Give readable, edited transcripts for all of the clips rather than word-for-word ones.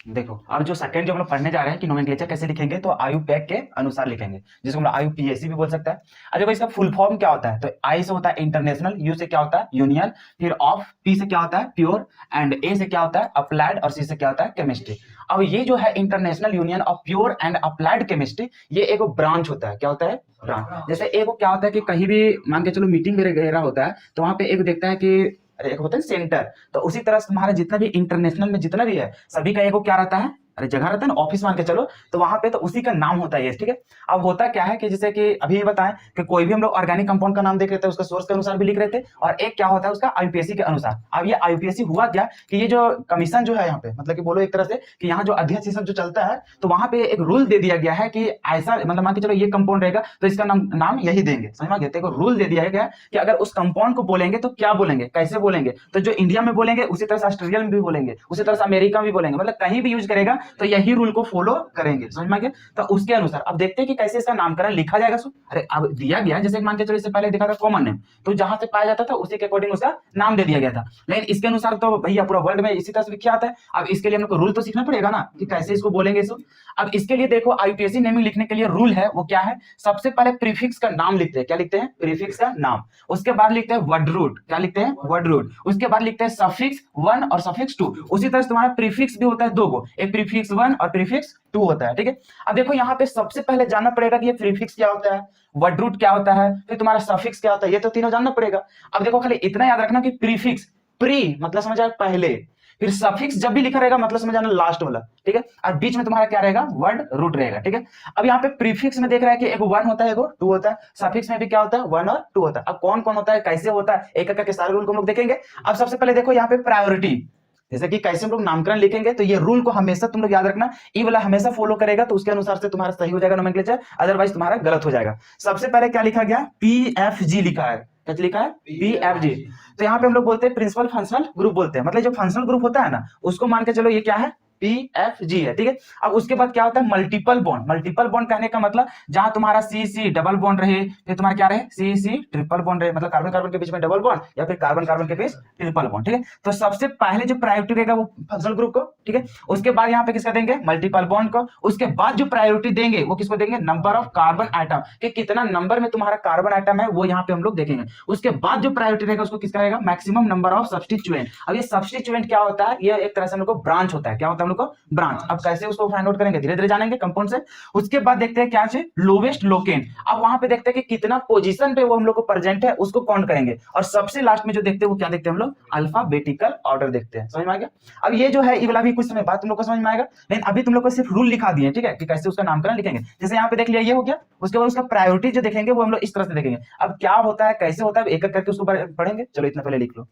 देखो अब जो सेकंड जो हम लोग पढ़ने जा रहे हैं कि नोमेनक्लेचर कैसे लिखेंगे, तो आयुपैक के अनुसार लिखेंगे, जिसको हम लोग आयुपीएसी भी बोल सकता है। अब देखो इसका फुल फॉर्म क्या होता है, तो आई से होता है इंटरनेशनल, यू से क्या होता है यूनियन, फिर ऑफ, पी से क्या होता है प्योर, एंड ए से क्या होता है अप्लाइड, और सी से क्या होता है केमिस्ट्री। अब ये जो है international union of pure and applied chemistry, ये एक ब्रांच होता है। क्या होता है ब्रांच। जैसे एक क्या होता है कि कहीं भी मान के चलो मीटिंग वगैरह होता है, तो वहां पे एक देखता है कि एक होता है सेंटर, तो उसी तरह से तुम्हारा जितना भी इंटरनेशनल में जितना भी है सभी का एक क्या रहता है, अरे जगह रहता है ना, ऑफिस मान के चलो, तो वहां पे तो उसी का नाम होता है, ठीक है। अब होता क्या है कि जैसे कि अभी बताएं कि कोई भी हम लोग ऑर्गेनिक कंपाउंड का नाम देख रहे थे, उसका सोर्स के अनुसार भी लिख रहे थे, और एक क्या होता है उसका आईयूपीएसी के अनुसार। अब ये आईयूपीएसी हुआ क्या कि ये जो कमीशन जो है यहाँ पे, मतलब कि बोलो एक तरह से कि यहाँ जो अध्यक्ष सब जो चलता है, तो वहां पे एक रूल दे दिया गया है कि ऐसा, मतलब मान के चलो ये कंपाउंड रहेगा तो इसका नाम यही देंगे, समझ में गया। रूल दे दिया गया कि अगर उस कंपाउंड को बोलेंगे तो क्या बोलेंगे, कैसे बोलेंगे, तो जो इंडिया में बोलेंगे उसी तरह से ऑस्ट्रेलिया में भी बोलेंगे, उसी तरह से अमेरिका में भी बोलेंगे, मतलब कहीं भी यूज करेगा तो यही रूल को फॉलो करेंगे, समझ में गया। तो उसके अनुसार अब देखते हैं कि कैसे इसका नामकरण लिखा जाएगा। अरे अब दिया गया, जैसे मान के चलो इससे पहले देखा था कॉमन नेम, तो जहां से पाया जाता था उसी के अकॉर्डिंग उसका नाम दे दिया गया था, लेकिन इसके अनुसार तो भैया पूरा वर्ल्ड में इसी तरह से लिखा आता है। अब इसके लिए हम लोग को रूल तो सीखना पड़ेगा ना कि कैसे इसको बोलेंगे इसको। अब इसके लिए देखो आईयूपीएसी नेमिंग लिखने के लिए रूल है, वो क्या है, सबसे पहले प्रीफिक्स का नाम लिखते हैं। क्या लिखते हैं, प्रीफिक्स का नाम। उसके बाद लिखते हैं वर्ड रूट, क्या लिखते हैं वर्ड रूट। उसके बाद लिखते हैं सफिक्स 1 और सफिक्स 2। उसी तरह से तुम्हारा प्रीफिक्स भी होता है दो गो, एक प्रीफिक्स 1 और प्रीफिक्स 2 होता है, ठीक है। अब देखो यहाँ पे सबसे पहले जानना पड़ेगा कि ये प्रीफिक्स क्या होता है, वर्ड रूट क्या होता है, फिर तुम्हारा सफिक्स क्या होता है, ये तो तीनों जानना पड़ेगा। अब देखो खाली इतना याद रखना कि प्रीफिक्स, प्री मतलब समझ आया पहले, फिर सफिक्स जब भी लिखा रहेगा मतलब समझ आना लास्ट वाला, ठीक है, और बीच में तुम्हारा क्या रहेगा वर्ड रूट रहेगा, ठीक है। अब यहाँ पे प्रीफिक्स में देख रहा है कि एगो 1 होता है एगो 2 होता है, सफिक्स में भी क्या होता है 1 और 2 होता है। अब कौन कौन होता है, कैसे होता है, एक एक करके सारे रूल को हम लोग देखेंगे। अब सबसे पहले देखो यहाँ पे प्रायोरिटी, जैसे कि कैसे हम लोग नामकरण लिखेंगे, तो ये रूल को हमेशा तुम लोग याद रखना, ई वाला हमेशा फॉलो करेगा तो उसके अनुसार से तुम्हारा सही हो जाएगा नोमेनक्लेचर, अदरवाइज तुम्हारा गलत हो जाएगा। सबसे पहले क्या लिखा गया, पीएफजी लिखा है, क्या लिखा है पीएफजी। तो यहाँ पे हम लोग बोलते हैं प्रिंसिपल फंक्शनल ग्रुप बोलते हैं, मतलब जो फंक्शनल ग्रुप होता है ना उसको मान के चलो ये क्या है पीएफजी है, ठीक है। अब उसके बाद क्या होता है मल्टीपल बॉन्ड। मल्टीपल बॉन्ड कहने का मतलब जहां तुम्हारा सी सी डबल बॉन्ड रहे, फिर तुम्हारा क्या रहे सी सी ट्रिपल बॉन्ड रहे, मतलब कार्बन कार्बन के बीच में डबल बॉन्ड या फिर कार्बन कार्बन के बीच ट्रिपल बॉन्ड, ठीक है। तो सबसे पहले जो प्रायोरिटी रहेगा वो फंक्शनल ग्रुप को, ठीक है। उसके बाद यहाँ पे किसका देंगे मल्टीपल बॉन्ड को। उसके बाद जो प्रायोरिटी देंगे वो किसको देंगे, नंबर ऑफ कार्बन आइटम, कि कितना नंबर में तुम्हारा कार्बन आइटम है वो यहाँ पे हम लोग देखेंगे। उसके बाद जो प्रायोरिटी रहेगा उसको किसका रहेगा, मैक्सिमम नंबर ऑफ सब्स्टिट्यूएंट। अब ये सब्स्टिट्यूएंट क्या होता है, ये एक तरह से हम लोग को ब्रांच होता है। क्या होता है हम लोग को ब्रांच। अब कैसे उसको फाइंड आउट करेंगे, धीरे धीरे जानेंगे कंपाउंड से। उसके बाद देखते हैं क्या है लोवेस्ट लोकेन। अब वहां पे देखते हैं कि कितना पोजीशन पे वो हम लोग को प्रेजेंट है उसको काउंट करेंगे। और सबसे लास्ट में जो देखते हैं वो क्या देखते हैं हम लोग, अल्फाबेटिकल ऑर्डर देखते हैं। समझ में आ गया। अब ये जो है ये वाला भी कुछ समय बाद तुम लोग को समझ में आएगा, लेकिन अभी तुम लोग को सिर्फ रूल लिखा दिए, ठीक है, कि कैसे उसका नामकरण लिखेंगे। जैसे यहाँ पे देख लिया ये हो गया। उसके बाद उसका प्रायोरिटी जो देखेंगे वो हम लोग इस तरह से देखेंगे। अब क्या होता है कैसे होता है एक एक करके उसको पढ़ेंगे। चलो इतना पहले लिख लो।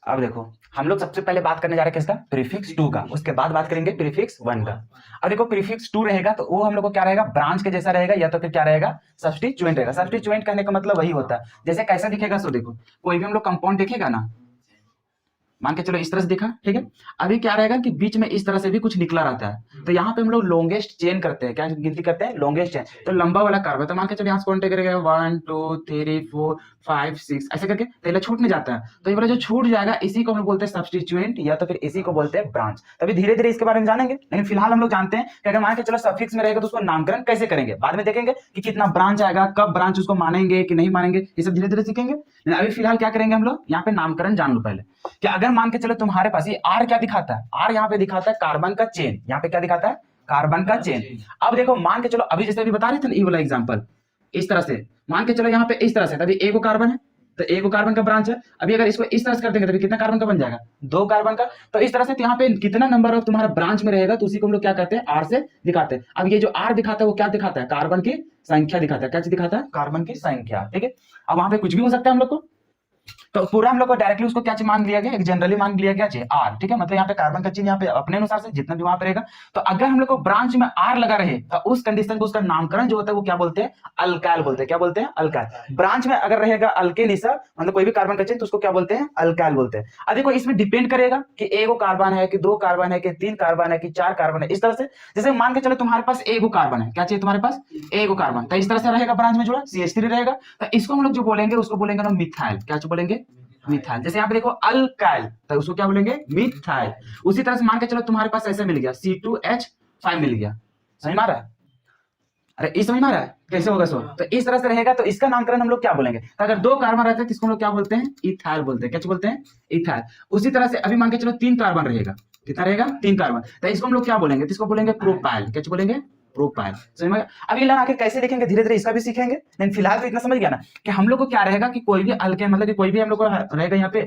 अब देखो हम लोग सबसे पहले बात करने जा रहे हैं किसका, प्रीफिक्स 2 का। उसके बाद बात करेंगे प्रीफिक्स 1 का। अब देखो प्रीफिक्स 2 रहेगा तो वो हम लोग को क्या रहेगा, ब्रांच के जैसा रहेगा, या तो फिर क्या रहेगा सब्स्टिट्यूएंट रहेगा। सब्स्टिट्यूएंट कहने का मतलब वही होता है, जैसे कैसा दिखेगा। सो देखो कोई भी हम लोग कंपाउंड देखेगा ना, मान के चलो इस तरह से दिखा, ठीक है। अभी क्या रहेगा कि बीच में इस तरह से भी कुछ निकला रहता है, तो यहाँ पे हम लोग लॉन्गेस्ट चेन करते हैं, क्या गिनती करते हैं, लॉन्गेस्ट चेन। तो लंबा वाला कार्बन, तो मान के चलो यहाँ से कौन करेगा 1 2 3 4 5 6 ऐसे करके, तो ये छूटने जाता है, तो ये वाला जो छूट जाएगा इसी को हम लोग बोलते हैं सब्स्टिट्यूएंट, या तो फिर इसी को बोलते हैं ब्रांच। तभी धीरे धीरे इसके बारे में जानेंगे, लेकिन फिलहाल हम लोग जानते हैं कि अगर मान के चलो सफिक्स में रहेगा तो उसको नामकरण कैसे करेंगे, बाद में देखेंगे कि कितना ब्रांच आएगा, कब ब्रांच उसको मानेंगे कि नहीं मानेंगे, ये सब धीरे धीरे सीखेंगे। लेकिन अभी फिलहाल क्या करेंगे हम लोग, यहाँ पे नामकरण जान लो पहले, कि अगर मान के चलो तुम्हारे पास ये आर क्या दिखाता है, आर यहाँ पे दिखाता है कार्बन का चेन, यहाँ पे क्या दिखाता है, कार्बन का चेन। अब देखो मान के चलो अभी जैसे अभी बता रहे थे ना, ये वाला एग्जांपल, इस तरह से मान के चलो यहाँ पे इस तरह से, तभी एक कार्बन है, तो एक कार्बन का ब्रांच है। अभी अगर इसको इस तरह से कर देंगे तो कितना कार्बन का बन जाएगा, 2 कार्बन का। तो इस तरह से यहाँ पे कितना नंबर ऑफ तुम्हारा ब्रांच में रहेगा, तो उसी को हम लोग क्या कहते हैं, आर से दिखाते हैं। अब ये जो आर दिखाता है वो क्या दिखाता है, कार्बन की संख्या दिखाता है, क्या चीज दिखाता है, कार्बन की संख्या, ठीक है। अब वहां पे कुछ भी हो सकता है हम लोग को, तो पूरा हम लोग को डायरेक्टली उसको क्या मान लिया गया, एक जनरली मान लिया गया आर, ठीक है। मतलब यहाँ पे कार्बन का चिन्ह यहाँ पे अपने अनुसार से जितना भी वहां पे रहेगा, तो अगर हम लोग को ब्रांच में आर लगा रहे तो उस कंडीशन को, उसका नामकरण जो होता है वो क्या बोलते हैं, अल्काइल बोलते हैं। क्या बोलते हैं, अल्काइल। ब्रांच में अगर रहेगा अल्केन सब, मतलब कोई भी कार्बन का चिन्ह, तो उसको क्या बोलते हैं, अल्काइल बोलते हैं। अब देखो इसमें डिपेंड करेगा कि एक कार्बन है कि 2 कार्बन है कि 3 कार्बन है कि 4 कार्बन है, इस तरह से। जैसे मान के चलो तुम्हारे पास एक कार्बन है, क्या चाहिए तुम्हारे पास, एक कार्बन, तो इस तरह से रहेगा ब्रांच में जुड़ा, CH3 रहेगा, तो इसको हम लोग जो बोलेंगे उसको बोलेंगे ना मिथाइल, क्या बोलेंगे, मिथाइल। जैसे यहाँ पे देखो अल्काइल, तो उसको क्या बोलेंगे, मिथाइल। उसी तरह से मान के चलो तुम्हारे पास ऐसे मिल गया C2H5 मिल गया, समझ में आ रहा है, अरे इस समझ में आ रहा है कैसे होगा सो, तो इस तरह से रहेगा, तो इसका नामकरण हम लोग क्या बोलेंगे। तो अगर 2 कार्बन रहते हैं तो इसको हम लोग क्या बोलते हैं, इथाइल बोलते हैं, क्या बोलते हैं, इथाइल। उसी तरह से अभी मान के चलो 3 कार्बन रहेगा, कितना रहेगा, 3 कार्बन, तो इसको हम लोग क्या बोलेंगे, तो इसको बोलेंगे प्रोपाइल, क्या बोलेंगे, प्रोपाइल। समझ में। अब ये आखिर कैसे लिखेंगे, धीरे धीरे इसका भी सीखेंगे, लेकिन फिलहाल तो इतना समझ गया ना कि हम लोग को क्या रहेगा कि कोई भी अल्केन, मतलब कि कोई भी हम लोग को रहेगा यहाँ पे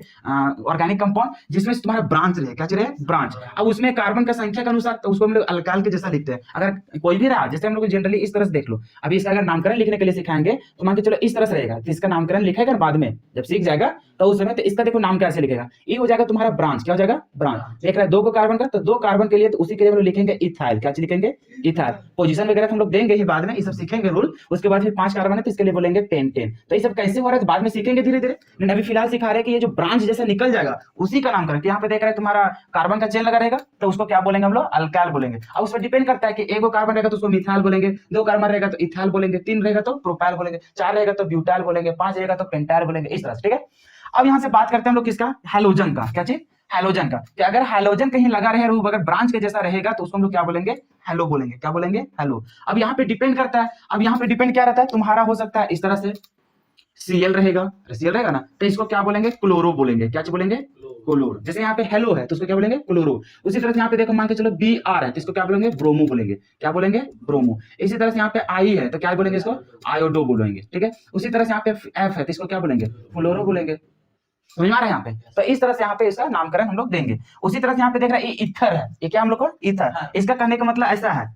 ऑर्गेनिक कंपाउंड जिसमें तुम्हारा ब्रांच रहे, क्या रहे, ब्रांच। अब उसमें कार्बन का संख्या के अनुसार तो उसको हम लोग अल्काइल के जैसा लिखते हैं। अगर कोई भी रहा, जैसे हम लोग जनरली इस तरह से देख लो, अभी इसका अगर नामकरण लिखने के लिए सिखाएंगे तो मान के चलो इस तरह से रहेगा, तो इसका नामकरण लिखेगा बाद में जब सीख जाएगा तो उस समय, तो इसका देखो नाम कैसे लिखेगा, ये हो जाएगा तुम्हारा ब्रांच, क्या हो जाएगा, ब्रांच। देख रहा है 2 को कार्बन का, तो 2 कार्बन के लिए तो उसी के लिए हम लोग लिखेंगे इथाइल, क्या लिखेंगे, इथाइल। पोजीशन वगैरह हम लोग देंगे ही बाद में, ये सब सीखेंगे रूल। उसके बाद फिर 5 कार्बन है तो इसके लिए बोलेंगे पेंटेन। तो ये सब कैसे हो रहा है तो बाद में सीखेंगे धीरे धीरे, लेकिन अभी फिलहाल सिखा रहे हैं कि ये जो ब्रांच जैसा निकल जाएगा उसी का नामकरण। यहाँ पे देख रहे हैं तुम्हारा कार्बन का चेन लगा रहेगा, तो उसको क्या बोलेंगे हम लोग, अल्काइल बोलेंगे। अब उस पर डिपेंड करता है कि 1 कार्बन रहेगा तो उसको मिथाइल बोलेंगे, 2 कार्बन रहेगा तो इथाइल बोलेंगे, 3 रहेगा तो प्रोपाइल बोलेंगे, 4 रहेगा तो ब्यूटाइल बोलेंगे, 5 रहेगा तो पेंटाइल बोलेंगे, इस तरह से, ठीक है। अब यहां से बात करते हैं हम लोग किसका, हैलोजन का, क्या चीज, हैलोजन का। कि अगर हैलोजन कहीं लगा रहे, अगर ब्रांच के जैसा रहेगा तो उसको हम लोग क्या बोलेंगे, हेलो बोलेंगे, क्या बोलेंगे, हेलो। अब यहाँ पे डिपेंड करता है, अब यहाँ पे डिपेंड क्या रहता है, तुम्हारा हो सकता है इस तरह से Cl रहेगा, Cl रहेगा ना, तो इसको क्या बोलेंगे, क्लोरो बोलेंगे, क्या बोलेंगे, क्लोरो। जैसे यहाँ पे हेलो है तो उसको क्या बोलेंगे, क्लोरो। उसी तरह से यहाँ पे देखो मान के चलो Br है तो इसको क्या बोलेंगे, ब्रोमो बोलेंगे, क्या बोलेंगे, ब्रोमो। इसी तरह से यहाँ पे I है तो क्या बोलेंगे, इसको आयोडो बोलेंगे, ठीक है। उसी तरह से यहाँ पे F है तो इसको क्या बोलेंगे, फ्लोरो बोलेंगे। समझ में आ रहा है यहाँ पे, तो इस तरह से यहाँ पे इसका नामकरण हम लोग देंगे। उसी तरह से यहाँ पे देख रहा है ये ईथर है, ये क्या हम लोग को, ईथर। इसका कहने का मतलब ऐसा है,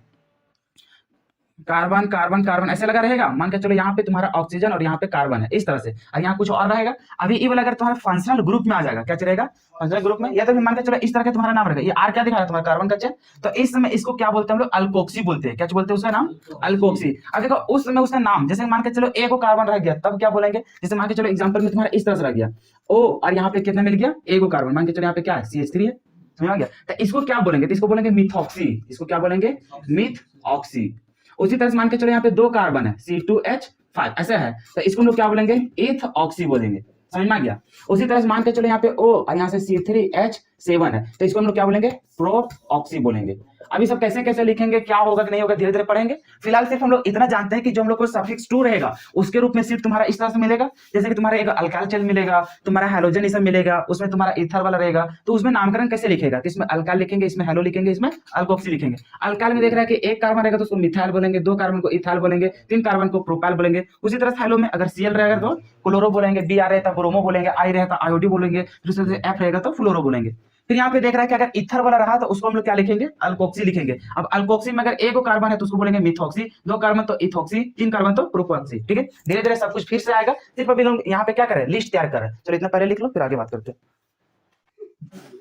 कार्बन कार्बन कार्बन ऐसे लगा रहेगा, मान के चलो यहाँ पे तुम्हारा ऑक्सीजन और यहाँ पे कार्बन है, इस तरह से। और यहाँ कुछ और रहेगा। अभी ये वाला अगर तुम्हारा फंक्शनल ग्रुप में आ जाएगा, क्या रहेगा, फंक्शनल ग्रुप में, या तो मान के चलो इस तरह का तुम्हारा नाम रहेगा। ये आर क्या दिखा रहा है, तुम्हारा कार्बन का चेन, तो इस समय इसको क्या बोलते हैं हम लोग, अल्कोक्सी बोलते हैं, क्या बोलते हैं उसका नाम, अल्कोक्सी। अब देखो उस समय उसका नाम, जैसे मान के चलो एक कार्बन रह गया तब क्या बोलेंगे, जैसे मान के चलो एग्जाम्पल में तुम्हारा इस तरह से रह गया ओ, और यहाँ पे कितना मिल गया, एक कार्बन, मान के चलो यहाँ पे क्या है, CH3 है, समझ आ गया। तो इसको क्या बोलेंगे, तो इसको बोलेंगे मिथॉक्सी, इसको क्या बोलेंगे, मिथऑक्सी। उसी तरह से मान के चलो यहाँ पे 2 कार्बन है, C2H5 ऐसा है, तो इसको हम लोग क्या बोलेंगे, एथऑक्सी बोलेंगे, समझ में आ गया। उसी तरह से मान के चलो यहाँ पे O और यहाँ से C3H7 है, तो इसको हम लोग क्या बोलेंगे, प्रोऑक्सी बोलेंगे। अभी सब कैसे कैसे लिखेंगे, क्या होगा कि नहीं होगा, धीरे धीरे पढ़ेंगे। फिलहाल सिर्फ हम लोग इतना जानते हैं कि जो हम लोग को सफिक्स 2 रहेगा उसके रूप में सिर्फ तुम्हारा इस तरह से मिलेगा, जैसे कि तुम्हारा एक अल्काइल चेन मिलेगा, तुम्हारा हैलोजन इसमें मिलेगा, उसमें तुम्हारा ईथर वाला रहेगा, तो उसमें नामकरण कैसे लिखेगा, तो इसमें अल्काइल लिखेंगे, इसमें हेलो लिखेंगे, इसमें अल्कोक्सी लिखेंगे। अल्काइल में देख रहा है कि 1 कार्बन रहेगा तो उसको मिथाइल बोलेंगे, 2 कार्बन को इथाइल बोलेंगे, 3 कार्बन को प्रोपाइल बोलेंगे। उसी तरह से हेलो में अगर Cl रहेगा तो क्लोरो बोलेंगे, Br रहता ब्रोमो बोलेंगे, I रहता आयोडी बोलेंगे, दूसरे से F रहेगा तो फ्लोरो बोलेंगे। फिर यहाँ पे देख रहा है कि अगर इथर वाला रहा तो उसको हम लोग क्या लिखेंगे, अल्कोक्सी लिखेंगे। अब अल्कोक्सी में अगर 1 कार्बन है तो उसको बोलेंगे मिथॉक्सी, 2 कार्बन तो इथॉक्सी, 3 कार्बन तो प्रोपॉक्सी, ठीक है। धीरे धीरे सब कुछ फिर से आएगा, सिर्फ अभी लोग यहाँ पे क्या करें, लिस्ट तैयार करें। चलो इतना पहले लिख लो फिर आगे बात करते हैं।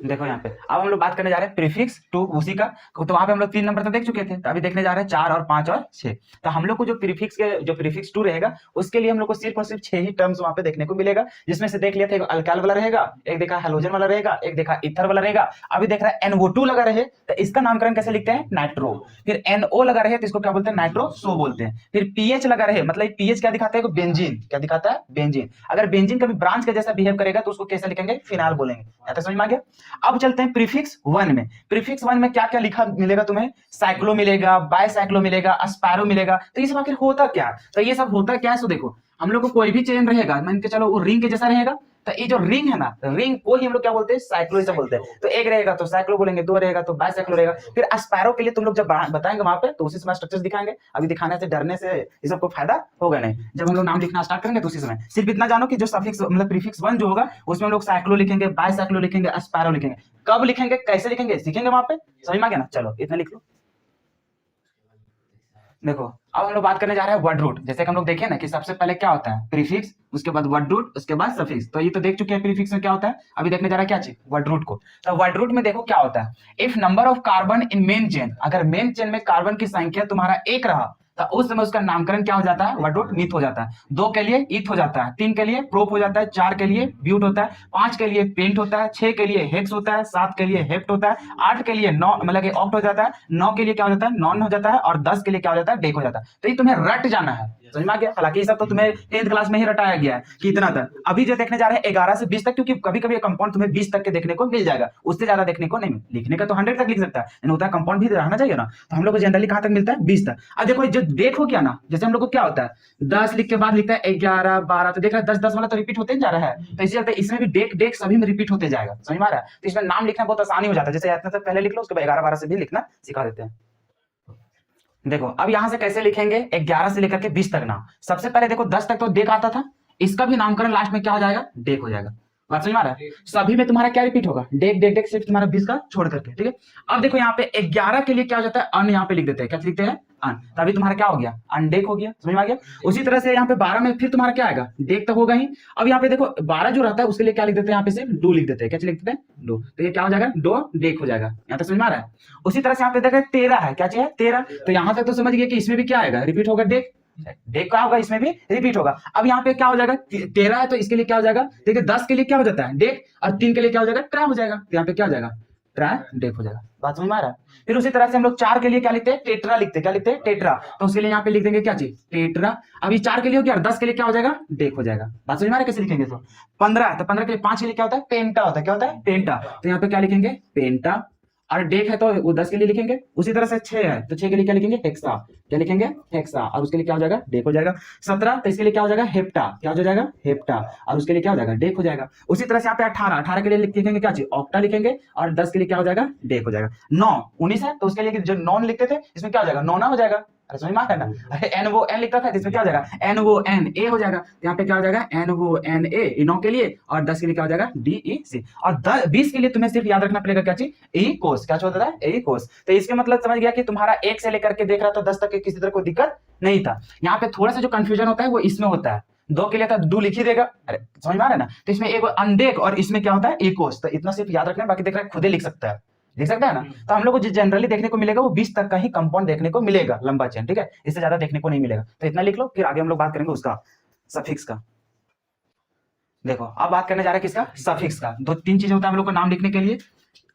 देखो यहाँ पे अब हम लोग बात करने जा रहे हैं प्रीफिक्स टू उसी का। तो वहां पे हम लोग 3 नंबर तो देख चुके थे, तो अभी देखने जा रहे हैं 4 और 5 और 6। तो हम लोग को जो प्रीफिक्स टू रहेगा उसके लिए हम लोग को सिर्फ और सिर्फ 6 ही टर्म्स वहां पे देखने को मिलेगा, जिसमें से देख लिया था, एक अल्काइल वाला रहेगा, एक देखा हेलोजन वाला रहेगा, एक देखा ईथर वाला रहेगा। अभी देख रहा है NO2 लगा रहे, तो इसका नामकरण कैसे लिखते हैं? नाइट्रो। फिर NO लगा रहे तो इसको क्या बोलते हैं? नाइट्रोसो बोलते हैं। फिर पीएच लगा रहे, मतलब पीएच क्या दिखाता है? बेंजीन। क्या दिखाता है? बेंजीन। अगर बेंजीन कभी ब्रांच के जैसा बिहेव करेगा तो उसको कैसे लिखेंगे? फिनाल बोलेंगे। यहाँ तक समझ में आ गया? अब चलते हैं प्रीफिक्स 1 में। प्रीफिक्स 1 में क्या क्या लिखा मिलेगा तुम्हें? साइक्लो मिलेगा, बायसाइक्लो मिलेगा, अस्पैरो मिलेगा। तो ये सब आखिर होता क्या? तो ये सब होता क्या है? सो देखो, हम लोग को कोई भी चेन रहेगा, मान के चलो वो रिंग के जैसा रहेगा, तो ये जो रिंग है ना, रिंग को ही हम लोग क्या बोलते हैं? साइक्लोइज्म बोलते हैं। तो एक रहेगा तो साइक्लो बोलेंगे, दो रहेगा तो बायसाइक्लो रहेगा। फिर अस्पैरो के लिए तुम लोग जब बताएंगे वहां पे तो उसी समय स्ट्रक्चर्स दिखाएंगे। अभी दिखाने से डरने से ये सब को फायदा होगा नहीं। जब हम लोग नाम लिखना स्टार्ट करेंगे तो उसी समय सिर्फ इतना जानो कि जो सफिक्स मतलब प्रीफिक्स 1 जो होगा उसमें हम लोग साइक्लो लिखेंगे, बायसाइक्लो लिखेंगे, अस्पैरो लिखेंगे। कब लिखेंगे, कैसे लिखेंगे, सीखेंगे वहां पे। समझ में आ गया ना? चलो इतना लिख लो। देखो अब हम लोग बात करने जा रहे हैं वर्ड रूट। जैसे कि हम लोग देखे ना कि सबसे पहले क्या होता है? प्रीफिक्स, उसके बाद वर्ड रूट, उसके बाद सफिक्स। तो ये तो देख चुके हैं प्रीफिक्स में क्या होता है। अभी देखने जा रहा है क्या चीज? वर्ड रूट को। तो वर्ड रूट में देखो क्या होता है। If number of carbon in main chain, अगर मेन चेन में कार्बन की संख्या तुम्हारा 1 रहा तो उस समय उसका नामकरण क्या हो जाता है? वर्ड रूट मिथ हो जाता है। 2 के लिए ईथ हो जाता है, 3 के लिए प्रोप हो जाता है, 4 के लिए ब्यूट होता है, 5 के लिए पेंट होता है, 6 के लिए हेक्स होता है, 7 के लिए हेप्ट होता है, 8 के लिए नौ मतलब कि ऑक्ट हो जाता है, 9 के लिए क्या हो जाता है? नॉन हो जाता है, और 10 के लिए क्या हो जाता है? डेक हो जाता है। तो ये तुम्हें रट जाना है। समझ में आ गया? हालांकि ये सब तो तुम्हें 10th क्लास में ही रटाया गया है कि इतना तक। अभी जो देखने जा रहे हैं 11 से 20 तक, क्योंकि कभी कभी कंपाउंड तुम्हें 20 तक के देखने को मिल जाएगा, उससे ज्यादा देखने को नहीं मिल। लिखने का तो 100 तक लिख सकता है, लेकिन होता है कंपाउंड भी रहना चाहिए ना। तो हम लोग को जनरली कहां तक मिलता है? 20 तक। अब देखो जो डेक हो गया ना, जैसे हम लोग को क्या होता है 10 लिख के बाद लिखता है 11 12, तो देख रहा है 10 10 वाला तो रिपीट होते ही जा रहा है। तो इसी चलते इसमें भी डेक डेक सभी में रिपीट होते जाएगा। समझ में आ रहा है? तो इसमें नाम लिखना बहुत आसानी हो जाता है। जैसे इतना तक पहले लिख लो, उसके बाद 11 12 से भी लिखना सिखा देते हैं। देखो अब यहां से कैसे लिखेंगे 11 से लेकर के 20 तक ना। सबसे पहले देखो 10 तक तो डेक आता था, इसका भी नामकरण लास्ट में क्या हो जाएगा? डेक हो जाएगा। बात समझ में आ रहा है? सभी में तुम्हारा क्या रिपीट होगा? डेक डेक डेक, सिर्फ तुम्हारा 20 का छोड़ करके। ठीक है, अब देखो यहाँ पे 11 के लिए क्या हो जाता है? अन यहाँ पे लिख देते हैं। क्या लिखते हैं? अन। तो अभी तुम्हारा क्या हो गया? अनडेक हो गया। समझ में आ गया? उसी तरह से यहाँ पे 12 में फिर तुम्हारा क्या आएगा? डेक तो होगा ही। अब यहाँ पे देखो 12 जो रहता है उसके लिए क्या लिख देते हैं? यहाँ पे सिर्फ डू लिख देते हैं। क्या लिख देते हैं? डो। तो ये क्या हो जाएगा? डो डेक हो जाएगा। यहाँ तक समझ में आ रहा है? उसी तरह से यहाँ पे देखा 13 है। क्या चाहिए? 13। तो यहाँ तक तो समझ गए कि इसमें भी क्या आएगा? रिपीट होगा डेक। डेक क्या होगा? इसमें भी रिपीट होगा। अब यहाँ पे क्या हो जाएगा? 13 है तो इसके लिए क्या हो जाएगा? देखिए 10 के लिए क्या हो जाता है? डेक, और 3 के लिए क्या हो जाएगा? ट्रा हो जाएगा। तो यहाँ पे क्या हो जाएगा? ट्रा डेक हो जाएगा। बात समझ में आ रहा है? फिर उसी तरह से हम लोग 4 के लिए क्या लिखते हैं? टेट्रा लिखते हैं। क्या लिखते हैं? टेट्रा। तो उसके लिए यहाँ पे लिख देंगे क्या चीज? टेट्रा। अभी 4 के लिए हो गया, और 10 के लिए क्या हो जाएगा? डेक हो जाएगा। बात समझ में आ रहा है? कैसे लिखेंगे? तो 15 है तो 15 के लिए 5 के लिए क्या होता है? पेंटा होता है। क्या होता है? पेंटा। तो यहाँ पे क्या लिखेंगे? पेंटा। और डेक है तो वो 10 के लिए लिखेंगे। उसी तरह से 6 है तो 6 के लिए क्या लिखेंगे? हेक्सा। क्या लिखेंगे? हेक्सा। और उसके लिए क्या हो जाएगा? डेक हो जाएगा। 17 तो इसके लिए क्या हो जाएगा? हेप्टा। क्या हो जाएगा? हेप्टा। और उसके लिए क्या हो जाएगा? डेक हो जाएगा। उसी तरह से यहाँ पे 18 के लिए लिखेंगे क्या चीज? ऑक्टा लिखेंगे। और 10 के लिए क्या हो जाएगा? डेक हो जाएगा। 9 19 है तो उसके लिए जो नॉन लिखते थे इसमें क्या हो जाएगा? नोना हो जाएगा। अरे समझ में आ रहा है ना? अरे एन वो एन लिखता था इसमें क्या हो जाएगा? एन वो एन ए हो जाएगा। यहाँ पे क्या हो जाएगा? एन वो एन ए 9 के लिए, और 10 के लिए क्या हो जाएगा? डी ई सी। और 20 के लिए तुम्हें सिर्फ याद रखना पड़ेगा क्या चीज? ई कोस। क्या होता है? ई कोस। तो इसके मतलब समझ गया कि तुम्हारा 1 से लेकर के देख रहा था 10 तक के किसी तरह कोई दिक्कत नहीं था। यहाँ पे थोड़ा सा जो कंफ्यूजन होता है वो इसमें होता है। 2 के लिए था डू लिख ही देगा। अरे समझ में आ रहा है ना? तो इसमें एक अनडेक और इसमें क्या होता है? ई कोस। तो इतना सिर्फ याद रखना, बाकी देख रहा है खुद ही लिख सकता है। देख सकता है ना? तो हम लोग को जो जनरली देखने को मिलेगा वो 20 तक का ही कंपाउंड देखने को मिलेगा, लंबा चेन। ठीक है, इससे ज्यादा देखने को नहीं मिलेगा। तो इतना लिख लो, फिर आगे हम लोग बात करेंगे उसका सफिक्स का। देखो अब बात करने जा रहे हैं किसका? सफिक्स का। 2 3 चीज होता है हम लोग को नाम लिखने के लिए।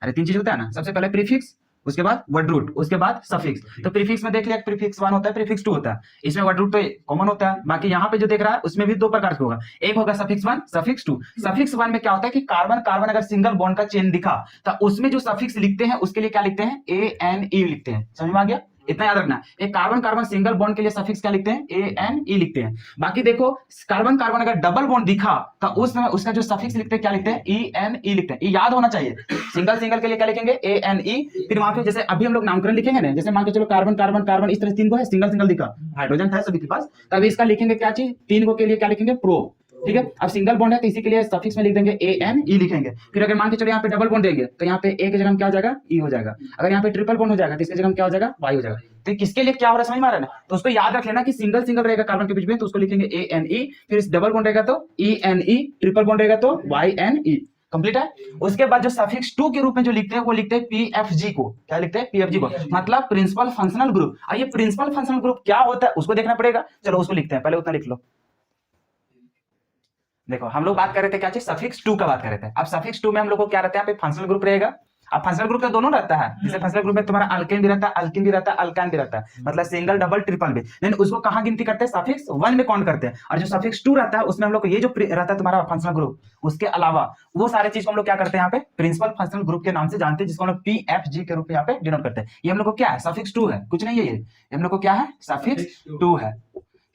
अरे 3 चीज होता है ना। सबसे पहले प्रीफिक्स, उसके बाद वर्ड रूट, उसके बाद सफिक्स। तो प्रीफिक्स में देख लिया, प्रीफिक्स 1 होता है, प्रीफिक्स 2 होता है। इसमें वर्ड रूट तो कॉमन होता है। बाकी यहाँ पे जो देख रहा है उसमें भी 2 प्रकार के होगा। एक होगा सफिक्स 1, सफिक्स 2। सफिक्स 1 में क्या होता है कि कार्बन कार्बन अगर सिंगल बॉन्ड का चेन दिखा तो उसमें जो सफिक्स लिखते हैं उसके लिए क्या लिखते हैं? ए एन ई लिखते हैं। समझ में आ गया? इतना याद रखना। एक कार्बन कार्बन सिंगल बॉन्ड के लिए सफिक्स क्या लिखते हैं? ए एन ई लिखते हैं। बाकी देखो कार्बन कार्बन अगर डबल बॉन्ड दिखा तो उस समय उसका जो सफिक्स लिखते हैं क्या लिखते हैं? ई एन ई लिखते हैं। ये याद होना चाहिए। सिंगल सिंगल के लिए क्या लिखेंगे? A N E. फिर वहां पे जैसे अभी हम लोग नामकरण लिखेंगे ना, जैसे मान के चलो कार्बन कार्बन कार्बन इस तरह 3 को है, सिंगल सिंगल दिखा, हाइड्रोजन था सभी के पास, तब इसका लिखेंगे क्या चीज? 3 को के लिए क्या लिखेंगे? प्रो। ठीक है, अब सिंगल बॉन्ड है तो इसी के लिए सफिक्स में लिख देंगे ए एन ई लिखेंगे। फिर अगर मान के चलो यहाँ पे डबल बॉन्ड देंगे तो यहाँ पे ए की जगह क्या हो जाएगा? ई हो जाएगा। अगर यहाँ पे ट्रिपल बॉन्ड हो जाएगा तो इसकी जगह क्या हो जाएगा? वाई हो जाएगा। तो किसके लिए क्या हो रहा है समझ में आ रहा है ना? तो उसको याद रख लेना कि सिंगल सिंगल रहेगा कार्बन के बीच में तो उसको लिखेंगे ए एन ई, फिर डबल बॉन्ड रहेगा तो E N E, triple bond रहेगा तो वाई एन ई। कंप्लीट है। उसके बाद जो सफिक्स टू के रूप में जो लिखते हैं वो लिखते हैं पीएफजी को। क्या लिखते हैं? पीएफजी को, मतलब प्रिंसिपल फंक्शनल ग्रुप। और ये प्रिंसिपल फंक्शनल ग्रुप क्या होता है उसको देखना पड़ेगा। चलो उसको लिखते हैं, पहले उतना लिख लो। देखो हम लोग बात कर रहे थे क्या चीज? सफिक्स टू का बात कर रहे थे। अब सफिक्स टू में हम लोग को क्या रहता है? यहाँ पे फंक्शनल ग्रुप रहेगा। अब फंक्शनल ग्रुप तो दोनों रहता है, जैसे फंक्शनल ग्रुप में तुम्हारा अल्केन भी रहता है, अल्किन भी रहता है, अल्कान भी रहता है, मतलब सिंगल डबल ट्रिपल भी। लेकिन उसको कहां गिनती करते हैं? सफिक्स वन में काउंट करते हैं। और जो सफिक्स टू रहता है उसमें हम लोग को ये जो रहता है तुम्हारा फंक्शनल ग्रुप, उसके अलावा वो सारे चीज को हम लोग क्या करते हैं यहाँ पे? प्रिंसिपल फंक्शनल ग्रुप के नाम से जानते हैं, जिसको हम लोग पीएफजी के रूप में यहाँ पे डिनोट करते हैं। ये हम लोग को क्या है? सफिक्स टू है, कुछ नहीं है ये हम लोग को क्या है? सफिक्स टू है।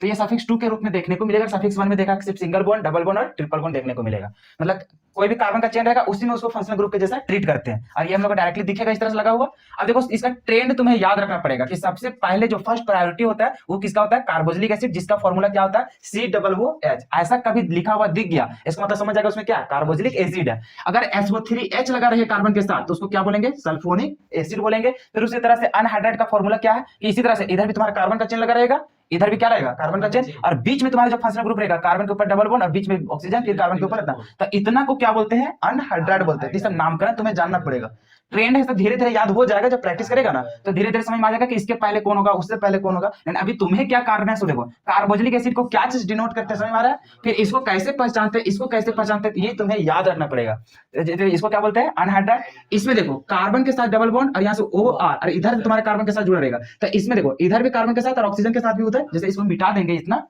तो ये सफिक्स टू के रूप में देखने को मिलेगा। सफिक्स वन में देखा सिर्फ सिंगल बॉन्ड, डबल बॉन्ड और ट्रिपल बॉन्ड देखने को मिलेगा। मतलब कोई भी कार्बन का चेन रहेगा उसी में उसको फंक्शनल ग्रुप के जैसा ट्रीट करते हैं। और ये हम लोग को डायरेक्टली दिखेगा इस तरह से लगा हुआ। अब देखो इसका ट्रेंड तुम्हें याद रखना पड़ेगा कि सबसे पहले जो फर्स्ट प्रायोरिटी होता है वो किसका होता है? कार्बोक्सिलिक एसिड, जिसका फॉर्मूला क्या होता है? COOH। ऐसा कभी लिखा हुआ दिख गया, इसका मतलब समझ जाएगा उसमें क्या कार्बोक्सिलिक एसिड है। अगर SO3H लगा रहे कार्बन के साथ तो उसको क्या बोलेंगे? सल्फोनिक एसिड बोलेंगे। फिर उसी तरह से अनहाइड्राइड का फॉर्मूला क्या है कि इसी तरह से इधर भी तुम्हारा कार्बन का चेन लगा रहेगा, इधर भी क्या रहेगा? कार्बन का चेन, और बीच में तुम्हारा जो फंक्शनल ग्रुप रहेगा कार्बन के ऊपर डबल बॉन्ड और बीच में ऑक्सीजन, फिर कार्बन के ऊपर इतना। तो इतना को क्या बोलते हैं? अनहाइड्राइड बोलते हैं। इसका नामकरण तुम्हें जानना पड़ेगा। ट्रेंड है तो धीरे धीरे याद हो जाएगा, जब प्रैक्टिस करेगा ना तो धीरे धीरे समझ में आ जाएगा कि इसके पहले कौन होगा, उससे पहले कौन होगा। लेकिन अभी तुम्हें क्या कारण है सो देखो, कार्बोक्सिलिक एसिड को क्या चीज डिनोट करते हैं समझ में आ रहा है, फिर इसको कैसे पहचानते हैं, इसको कैसे पहचानते हैं, ये तुम्हें याद रखना पड़ेगा। इसको क्या बोलते हैं? अनहाइड्राइड। इसमें देखो कार्बन के साथ डबल बॉन्ड और यहाँ से OR, और इधर भी तुम्हारे कार्बन के साथ जुड़ा रहेगा। तो इसमें देखो इधर भी कार्बन के साथ और ऑक्सीजन के साथ भी होता है। जैसे इसको मिटा देंगे, इतना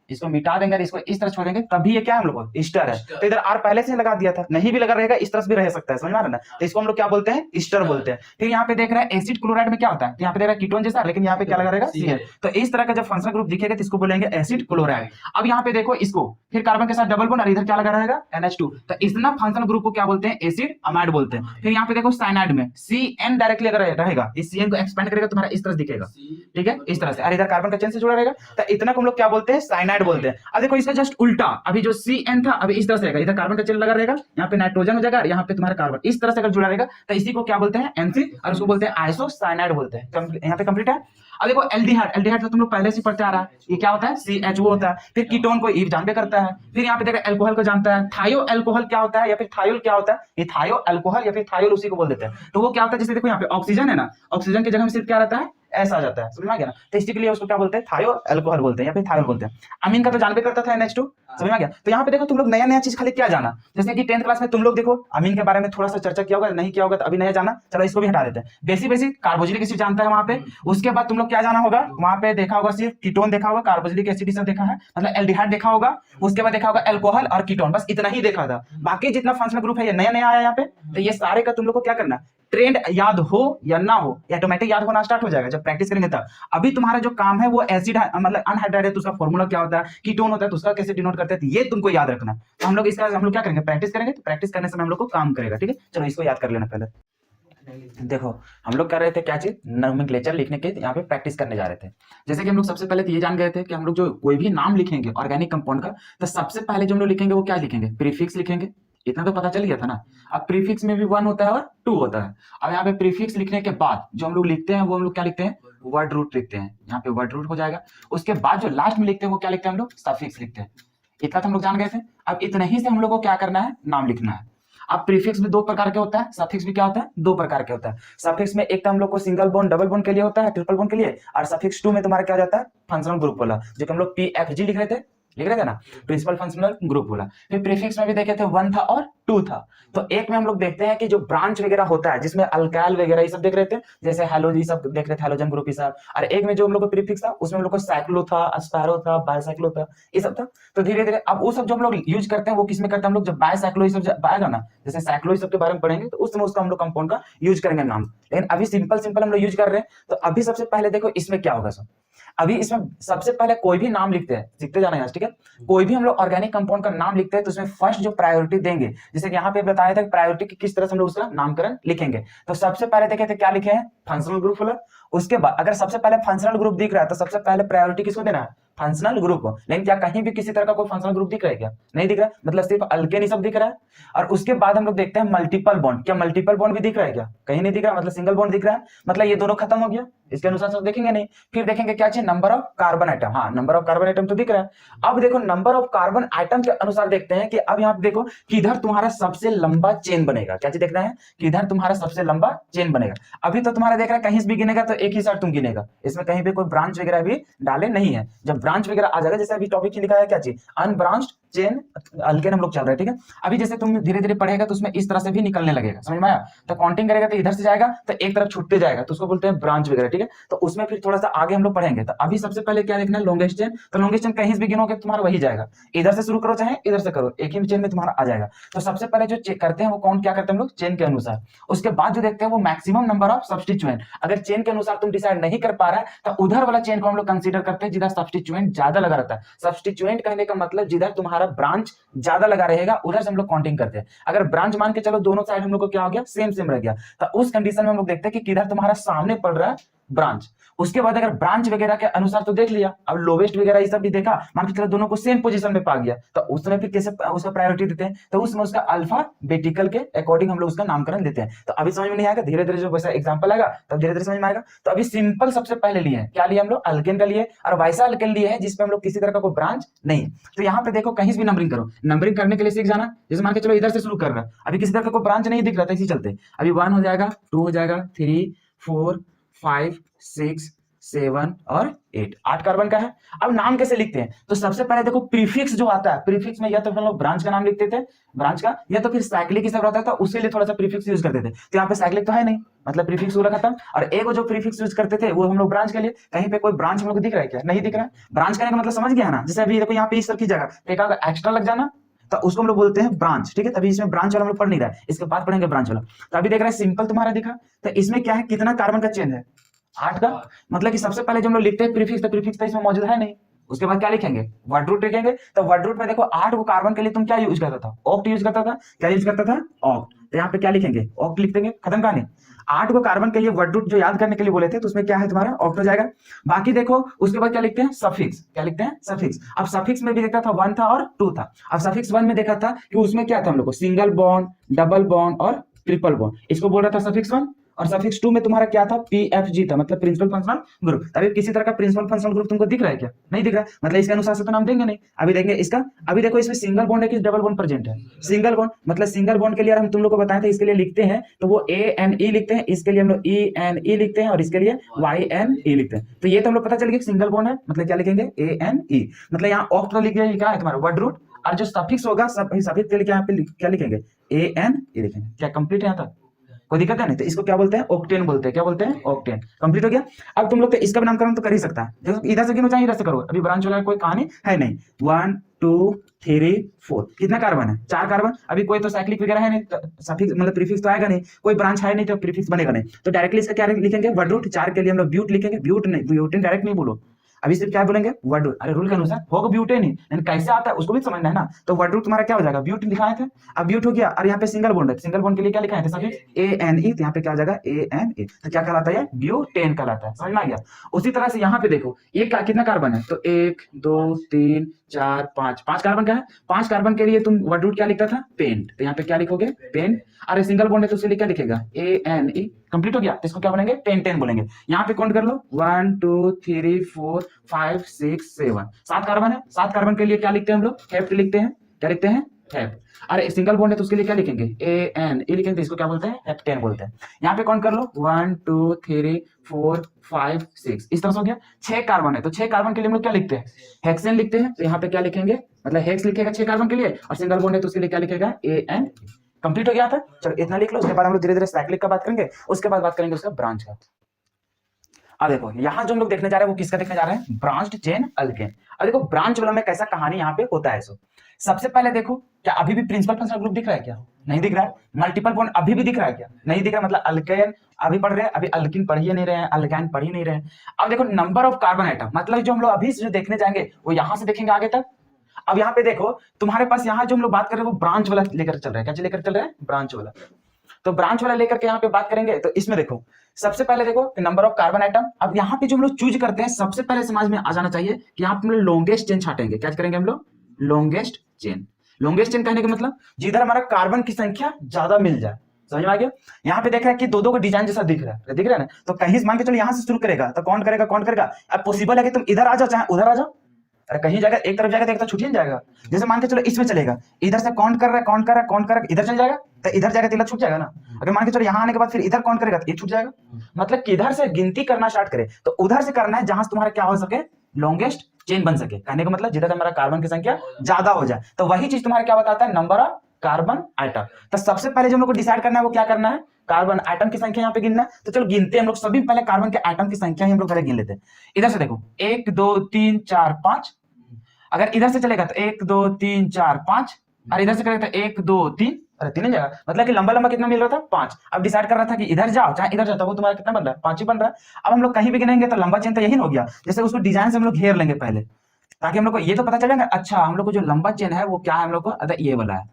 इसको मिटा देंगे, इसको इस तरह छोड़ देंगे, तभी ये क्या हम लोग को ईस्टर है। तो इधर R पहले से लगा दिया था, नहीं भी लगा रहेगा, इस तरह से भी रह सकता है, समझ में आ रहा है ना। तो इसको हम लोग क्या बोलते हैं? ईस्टर बोलते हैं। फिर यहाँ पे देख रहे हैं एसिड क्लोराइड में क्या होता है, तो यहाँ पे देख रहा है कीटोन जैसा, लेकिन यहाँ पे क्या लगा रहेगा? CN। तो इस तरह का जब फंक्शनल ग्रुप दिखेगा तो इसको बोलेंगे एसिड क्लोराइड। अब यहाँ पे देखो इसको, फिर कार्बन के साथ डबल बॉन्ड और इधर क्या लगा रहेगा? NH2। तो इस फंक्शनल ग्रुप को क्या बोलते हैं? एसिड अमाइड बोलते हैं। फिर यहाँ पे देखो साइनाइड में CN डायरेक्टली अगर रहेगा, इस CN को एक्सपेंड करेगा तुम्हारा इस तरह दिखेगा, ठीक है, इस तरह से, और इधर कार्बन का चेन से जुड़ा रहेगा। तो इतना को हम लोग क्या बोलते हैं? साइनाइड बोलते हैं। अब देखो इसका जस्ट उल्टा, अभी जो CN था अभी इस तरह से रहेगा, इधर कार्बन का चेन लगा रहेगा, यहाँ पे नाइट्रोजन हो जाएगा, यहाँ पे तुम्हारा कार्बन इस तरह से अगर जुड़ा रहेगा तो इसी को क्या बोलते हैं? NC, और उसको बोलते हैं आइसोसाइनाइड बोलते हैं। यहाँ पे कंप्लीट है। अब देखो एल्डिहाइड, एल्डिहाइड तो तुम लोग पहले से पढ़ते आ रहा है, ये क्या होता है? CHO होता है। फिर कीटोन को ई जानबे करता है। फिर यहाँ पे देखो अल्कोहल को जानता है। थायो अल्कोहल क्या होता है या फिर थायोल क्या होता है? ये थायो अल्कोहल या फिर थायोल उसी को बोल देते हैं। तो वो क्या होता है? जैसे देखो यहाँ पे ऑक्सीजन है ना, ऑक्सीजन की जगह में सिर्फ क्या रहता है? ऐसा आ जाता है, समझ में आ गया ना। तो इसी के लिए उसको क्या बोलते हैं? थायो अल्कोहल बोलते हैं या फिर थायोल बोलते हैं। अमीन का तो जानबे करता था NH2, समझ में आ गया। तो यहाँ पे देखो तुम लोग नया नया चीज खाली क्या जाना, जैसे कि 10th क्लास में तुम लोग देखो अमीन के बारे में थोड़ा सा चर्चा किया होगा, नहीं किया होगा तो अभी नया जाना, चलो इसको भी हटा देते हैं। बेसिक बेसिक कार्बोक्सिलिक एसिड जानता है वहां पे। उसके बाद तुम लोग क्या जाना होगा, वहां पे देखा होगा सिर्फ कीटोन देखा होगा, कार्बोक्सिलिक एसिड सब देखा है, मतलब एल्डिहाइड देखा होगा। उसके बाद देखा होगा अल्कोहल और कीटोन, बस इतना ही देखा था। बाकी जितना फंक्शनल ग्रुप है ये नया नया आया यहाँ पे। तो ये सारे का तुम लोग को क्या करना, ट्रेंड याद हो या ना हो, ऑटोमेटिक याद होना स्टार्ट हो जाएगा जब प्रैक्टिस करेंगे तब। अभी तुम्हारा जो काम है वो एसिड मतलब अनहाइड्राइड है तो उसका फॉर्मूला क्या होता है, कीटोन होता है तो उसका कैसे डिनोट करते हैं, ये तुमको याद रखना। तो हम लोग क्या करेंगे, प्रैक्टिस करेंगे। तो प्रैक्टिस करने से हम लोग को काम करेगा, ठीक है। चलो इसको याद कर लेना पहले। देखो हम लोग कर रहे थे क्या चीज, नोमेनक्लेचर लिखने के यहाँ पे प्रैक्टिस करने जा रहे थे। जैसे कि हम लोग सबसे पहले तो ये जान गए थे कि हम लोग जो कोई भी नाम लिखेंगे ऑर्गेनिक कंपाउंड का, तो सबसे पहले जो हम लोग लिखेंगे वो क्या लिखेंगे, प्रीफिक्स लिखेंगे। इतना तो पता चल गया था ना। अब प्रीफिक्स में भी 1 होता है और 2 होता है। अब यहाँ पे प्रीफिक्स लिखने के बाद जो हम लोग लिखते हैं वो हम लोग क्या लिखते हैं, वर्ड रूट लिखते हैं। यहाँ पे वर्ड रूट हो जाएगा। उसके बाद जो लास्ट में लिखते हैं वो क्या लिखते हैं हम लोग, सफिक्स लिखते हैं। इतना तो हम लोग जान गए थे। अब इतना ही से हम लोग को क्या करना है, नाम लिखना है। अब प्रीफिक्स में 2 प्रकार के होता है, सफिक्स भी क्या होता है, 2 प्रकार के होता है। सफिक्स में एक तो हम लोग को सिंगल बॉन्ड डबल बॉन्ड के लिए होता है, ट्रिपल बॉन्ड के लिए, और सफिक्स 2 में तुम्हारा क्या जाता है, फंक्शनल ग्रुप वाला, जो हम लोग PFG लिख रहे थे ना, प्रिंसिपल फंक्शनल ग्रुप बोला। फिर प्रीफिक्स में भी देखे थे 1 था और 2 था। तो एक में हम लोग देखते हैं कि जो ब्रांच वगैरह होता है जिसमें अल्काइल वगैरह ये सब देख रहे थे, जैसे हैलोजन ये सब देख रहे थे, हैलोजन ग्रुप ये सब। और एक में जो हम लोग को प्रीफिक्स था उसमें हम लोग को साइक्लो था, एस्पायरो था, बायसाइक्लो था, ये सब था। तो धीरे धीरे अब वो सब जो हम लोग यूज करते हैं वो किसमें करते हैं हम लोग, जब बायसाइक्लो ये सब आएगा ना, जैसे साइक्लो ये सब के बारे में पढ़ेंगे तो उस समय उसका हम लोग कंपाउंड का यूज करेंगे नाम। लेकिन अभी सिंपल हम लोग यूज कर रहे हैं। तो अभी सबसे पहले देखो इसमें क्या होगा सब। अभी इसमें सबसे पहले कोई भी नाम लिखते हैं, सीखते जाना है, ठीक है। कोई भी हम लोग ऑर्गेनिक कंपाउंड का नाम लिखते हैं तो उसमें फर्स्ट जो प्रायोरिटी देंगे, जैसे कि यहाँ पे बताया था कि प्रायोरिटी की किस तरह से हम लोग उसका नामकरण लिखेंगे। तो सबसे पहले देखे थे क्या लिखे हैं, फंक्शनल ग्रुप वाला। उसके बाद अगर सबसे पहले फंक्शनल ग्रुप दिख रहा है तो सबसे पहले प्रायोरिटी किसको देना है, फंक्शनल ग्रुप। लेकिन क्या कहीं भी किसी तरह का कोई फंक्शनल ग्रुप दिख रहा है क्या? नहीं दिख रहा, मतलब सिर्फ अल्केन ही सब दिख रहा है। और उसके बाद हम लोग देखते हैं मल्टीपल बॉन्ड। क्या मल्टीपल बॉन्ड भी दिख रहा है क्या? कहीं नहीं दिख रहा, मतलब सिंगल बॉन्ड दिख रहा है, मतलब ये दोनों खत्म हो गया। इसके अनुसार सब देखेंगे नहीं। फिर देखेंगे क्या चाहिए, नंबर ऑफ कार्बन आइटम। हाँ, नंबर ऑफ कार्बन आइटम तो दिख रहा है। अब देखो नंबर ऑफ कार्बन आइटम के अनुसार देखते हैं कि अब यहाँ पे देखो किधर तुम्हारा सबसे लंबा चेन बनेगा। क्या चीज देखना है, किधर तुम्हारा सबसे लंबा चेन बनेगा। अभी तो तुम्हारा देख रहा है कहीं से भी गिनेगा तो एक ही साइड तुम गिनेगा, इसमें कहीं भी कोई ब्रांच वगैरह भी डाले नहीं है। जब ब्रांच वगैरह आ जाएगा, जैसे अभी टॉपिक लिखा है क्या चीज, अनब्रांच्ड चेन अल्केन हम लोग चल रहे हैं, ठीक है। अभी जैसे तुम धीरे धीरे पढ़ेगा तो उसमें इस तरह से भी निकलने लगेगा, समझ में आया। तो काउंटिंग करेगा तो इधर से जाएगा तो एक तरफ छूटते जाएगा, तो उसको बोलते हैं ब्रांच वगैरह, ठीक है। तो उसमें फिर थोड़ा सा आगे हम लोग पढ़ेंगे। तो अभी सबसे पहले क्या देखना है, लॉन्गेस्ट चेन। तो लॉन्गेस्ट चेन कहीं भी गिनोगे तुम्हारा वही जाएगा, इधर से शुरू करो चाहे इधर से करो, एक ही चेन में तुम्हारा आ जाएगा। तो सबसे पहले जो चेक करते हैं वो काउंट क्या करते हैं हम लोग, चेन के अनुसार। उसके बाद जो देखते हैं वो मैक्सिमम नंबर ऑफ सब्स्टिट्यूएंट। अगर चेन के अनुसार तुम डिसाइड नहीं कर पा रहा है तो उधर वाला चेन को हम लोग कंसीडर करते हैं जिधर सब्स्टिट्यूएंट ज्यादा लगा रहता है। सब्स्टिट्यूएंट कहने का मतलब जिधर तुम्हारा ब्रांच ज्यादा लगा रहेगा उधर से हम लोग काउंटिंग करते हैं। अगर ब्रांच मान के चलो दोनों साइड हम लोग को क्या हो गया, सेम सेम रह गया, तो उस कंडीशन में हम लोग देखते हैं कि किधर तुम्हारा सामने पड़ रहा है ब्रांच। उसके बाद अगर ब्रांच वगैरह के अनुसार तो देख लिया, अब लोवेस्ट वगैरह ये सब भी देखा, मान के चलो दोनों को सेम पोजीशन में पा गया, तो उस समय फिर कैसे उसका प्रायोरिटी देते हैं, तो उसमें उसका अल्फाबेटिकल के अकॉर्डिंग हम लोग उसका नामकरण देते हैं। तो अभी समझ में नहीं आएगा, धीरे धीरे जो वैसा एग्जांपल आएगा तब धीरे धीरे समझ में आएगा। तो अभी सिंपल सबसे पहले लिए हैं, क्या लिए हम लोग, अल्केन का लिए, और वैसा अल्केन लिए है जिसपे हम लोग किसी तरह का कोई ब्रांच नहीं। तो यहाँ पे देखो कहीं भी नंबरिंग करो, नंबरिंग करने के लिए सीख जाना। जैसे मान के चलो इधर से शुरू कर रहा है, अभी किसी तरह का कोई ब्रांच नहीं दिख रहा था, इसी चलते अभी 1 हो जाएगा, 2 हो जाएगा, 3 4 5 6 7 और 8 कार्बन का है। अब नाम कैसे लिखते हैं, तो सबसे पहले देखो प्रीफिक्स जो आता है, प्रीफिक्स में या तो हम लोग ब्रांच का नाम लिखते थे, ब्रांच का, या तो फिर साइक्लिक सब रहता था, उसके लिए थोड़ा सा प्रीफिक्स यूज करते थे। तो यहाँ पे साइक्लिक तो है नहीं, मतलब प्रीफिक्स पूरा खत्म। और एक जो प्रीफिक्स यूज करते थे वो हम लोग ब्रांच के लिए, कहीं पे कोई ब्रांच हम लोग दिख रहा है क्या, नहीं दिख रहा है। ब्रांच करने का मतलब समझ गया ना, जैसे अभी देखो यहाँ पे इस तरह की जगह एक एक्स्ट्रा लग जाना, तो उसको हम लोग बोलते हैं ब्रांच, ठीक है। तभी इसमें ब्रांच वाला हम लोग पढ़ नहीं रहा है, इसके बाद पढ़ेंगे ब्रांच वाला। तो अभी देख रहे हैं सिंपल तुम्हारा दिखा, तो इसमें क्या है, कितना कार्बन का चेन है, 8 का। मतलब कि सबसे पहले जब हम लोग लिखते हैं प्रीफिक्स, तो प्रीफिक्स तो इसमें मौजूद है नहीं, उसके बाद क्या लिखेंगे, वर्ड रूट लिखेंगे। तो वर्ड रूट में देखो 8 को कार्बन के लिए तुम क्या यूज करता था, ऑक्ट यूज करता था, क्या यूज करता था, ऑक्ट। तो यहाँ पे क्या लिखेंगे, ऑक्ट लिख देंगे, खत्म कहानी। 8 को कार्बन के लिए वर्ड रूट जो याद करने के लिए बोले थे, तो उसमें क्या है तुम्हारा ऑक्ट हो जाएगा। बाकी देखो उसके बाद क्या लिखते हैं, सफिक्स, क्या लिखते हैं, सफिक्स। अब सफिक्स में भी देखा था 1 था और 2 था। अब सफिक्स 1 में देखा था कि उसमें क्या था, हम लोग को सिंगल बॉन्ड, डबल बॉन्ड और ट्रिपल बॉन्ड, इसको बोल रहा था सफिक्स 1। और सफिक्स 2 में तुम्हारा क्या था, पीएफजी था, मतलब प्रिंसिपल फंक्शनल ग्रुप। अभी किसी तरह का प्रिंसिपल फंक्शनल ग्रुप तुमको दिख रहा है क्या, नहीं दिख रहा है, मतलब इसके अनुसार से तो नाम देंगे नहीं। अभी देंगे इसका, अभी देखो इसमें सिंगल बॉन्ड है कि डबल बॉन्ड प्रेजेंट है, सिंगल बॉन्ड, मतलब सिंगल बॉन्ड के लिए हम तुम लोग को बताए थे, इसके लिए लिखते हैं तो वो ANE लिखते हैं, इसके लिए हम लोग ENE लिखते हैं, और इसके लिए YNE लिखते हैं। तो ये तो हम लोग पता चल गया सिंगल बॉन्ड है, मतलब क्या लिखेंगे, ANE। मतलब यहाँ ऑक्ट लिख दिया, क्या है तुम्हारा वर्ड रूट, और जो सफिक्स होगा सफिक्स के लिए क्या लिखेंगे, ANE लिखेंगे। क्या कंप्लीट है यहाँ तक, कोई दिक्कत है नहीं। तो इसको क्या बोलते हैं, ऑक्टेन बोलते हैं, क्या बोलते हैं, ऑक्टेन। कंप्लीट हो गया। अब तुम लोग तो इसका भी नामकरण तो कर ही सकता है, देखो इधर से गिनो चाहे इधर से करो, अभी ब्रांच वाला कोई कहानी है नहीं। 1 2 3 4 कितना कार्बन है, 4 कार्बन। अभी कोई तो साइक्लिक वगैरह है नहीं, तो सफिक्स मतलब प्रीफिक्स तो आएगा नहीं, कोई ब्रांच है नहीं तो प्रीफिक्स बनेगा नहीं। तो डायरेक्टली इसका क्या लिखेंगे, वर्ड रूट। 4 के लिए हम लोग ब्यूट लिखेंगे, ब्यूट नहीं, ब्यूटेन डायरेक्ट नहीं बोलो, अभी सिर्फ क्या बोलेंगे, वर्ड रूट। अरे रूल के अनुसार होगा ब्यूटेन ही, लेकिन कैसे आता है उसको भी समझना है ना। तो वर्ड रूट तुम्हारा क्या हो जाएगा, ब्यूट लिखाए थे, अब ब्यूट हो गया। और यहाँ पे सिंगल बॉन्ड है, सिंगल बॉन्ड के लिए क्या लिखा है सफिक्स ANE, तो यहाँ पे क्या हो जाएगा ANE। तो क्या कहलाता है, ब्यूटेन कहलाता है, समझ में आ गया। उसी तरह से यहाँ पे देखो ये कितना कार्बन है, तो 1 2 3 4 5 कार्बन का है। 5 कार्बन के लिए तुम वर्ड रूट क्या लिखता था, पेंट, तो यहाँ पे क्या लिखोगे, पेंट। अरे सिंगल बॉन्ड है तो उसके लिए क्या लिखेगा, ANE। कंप्लीट हो गया, तो इसको क्या बोलेंगे, पेंटेन बोलेंगे। यहाँ पे काउंट कर लो, 1 2 3 4 5 6 7 7 कार्बन है। 7 कार्बन के लिए क्या लिखते हैं हम लोग, हेप्ट लिखते हैं, क्या लिखते हैं, हेप्ट। अरे सिंगल बॉन्ड है तो उसके लिए क्या लिखेंगे, ANE लिखेंगे, तो इसको क्या बोलते हैं, हेप्टेन बोलते हैं। यहाँ पे काउंट कर लो, 1 2 3 4 5 6, इस तरह से हो गया। 6 कार्बन है, तो 6 कार्बन के लिए हम लोग क्या लिखते हैं, हेक्सेन लिखते हैं। तो यहाँ पे क्या लिखेंगे, मतलब हेक्स लिखेगा 6 कार्बन के लिए, और सिंगल बॉन्ड है तो उसके लिए क्या लिखेगा, ANE। कंप्लीट हो गया था। चलो इतना लिख लो, उसके बाद हम लोग धीरे धीरे साइक्लिक का बात करेंगे, उसके बाद बात करेंगे उसका ब्रांच का। अब देखो यहाँ जो हम लोग देखने जा रहे हैं वो किसका देखने जा रहे हैं, ब्रांच्ड चेन अल्केन। अब देखो ब्रांच वाला में कैसा कहानी यहाँ पे होता है। सो सबसे पहले देखो, क्या अभी भी प्रिंसिपल फंक्शनल ग्रुप दिख रहा है क्या, नहीं दिख रहा है। मल्टीपल बॉन्ड अभी भी दिख रहा है क्या, नहीं दिख रहा, मतलब अल्केन अभी पढ़ रहे हैं, अभी अल्किन पढ़ ही नहीं रहे हैं, अल्काइन पढ़ ही नहीं रहे हैं। अब देखो नंबर ऑफ कार्बन आइटम, मतलब जो हम लोग अभी जो देखने जाएंगे वो यहाँ से देखेंगे आगे तक। अब यहाँ पे देखो तुम्हारे पास यहाँ जो हम लोग बात कर रहे हैं वो ब्रांच वाला लेकर चल रहा है, क्या लेकर चल रहा है, ब्रांच वाला। तो ब्रांच वाला लेकर के यहाँ पे बात करेंगे, तो इसमें देखो सबसे पहले देखो नंबर ऑफ कार्बन आइटम। अब यहाँ पे जो हम लोग चूज करते हैं सबसे पहले समझ में आ जाना चाहिए कि यहाँ पे हम लोग लॉन्गेस्ट चेन छाटेंगे। क्या करेंगे हम लोग? Longest chain. लॉन्गेस्ट चेन कहने का मतलब जिधर हमारा कार्बन की संख्या ज्यादा मिल जाए। समझ में आ गया? यहाँ पे देख रहा है कि दो दो का डिजाइन जैसा दिख रहा है, दिख रहा है ना? तो कहीं मान के चलो यहाँ से शुरू करेगा तो कौन करेगा, कौन करेगा? अब पॉसिबल है कि तुम इधर आ जाओ चाहे उधर आ जाओ। अरे कहीं जाएगा, एक तरफ जाएगा तो एक तरफ छूट ही नहीं जाएगा। जैसे मान के चलो इसमें चलेगा, इधर से काउंट कर रहा है, काउंट कर रहा है, काउंट कर रहा है, इधर चल जाएगा तो इधर जाएगा तो इधर छूट जाएगा ना। अगर मान के चलो यहाँ आने के बाद फिर इधर काउंट करेगा तो ये छूट जाएगा। मतलब किधर से गिनती करना स्टार्ट करे तो उधर से करना है जहां से तुम्हारा क्या हो सके, लॉन्गेस्ट चेन बन सके। कहने का मतलब जिधर हमारा कार्बन की संख्या ज्यादा हो जाए तो वही चीज तुम्हारा क्या बताता है, नंबर ऑफ कार्बन आइटम। तो सबसे पहले जो हम लोग को डिसाइड करना है वो क्या करना है, कार्बन आइटम की संख्या यहाँ पे गिनना है। तो चलो गिनते हैं हम लोग सभी पहले कार्बन के आइटम की संख्या ही हम लोग पहले गिन लेते हैं। इधर से देखो 1 2 3 4 5। अगर इधर से चलेगा तो 1 2 3 4 5 और इधर से करेगा तो 1 2 3। अरे 3 नहीं जाएगा, मतलब कि लंबा लंबा कितना मिल रहा था, 5। अब डिसाइड कर रहा था कि इधर जाओ चाहे इधर जाओ तो वो तुम्हारा कितना बन रहा है, 5 ही बन रहा है। अब हम लोग कहीं भी गिनेंगे तो लंबा चेन तो यही ना हो गया। जैसे उसको डिजाइन से हम लोग घेर लेंगे पहले ताकि हम लोग को ये तो पता चल जाएगा, अच्छा हम लोग को जो लंबा चेन है वो क्या है हम लोग को, अरे ये वाला है।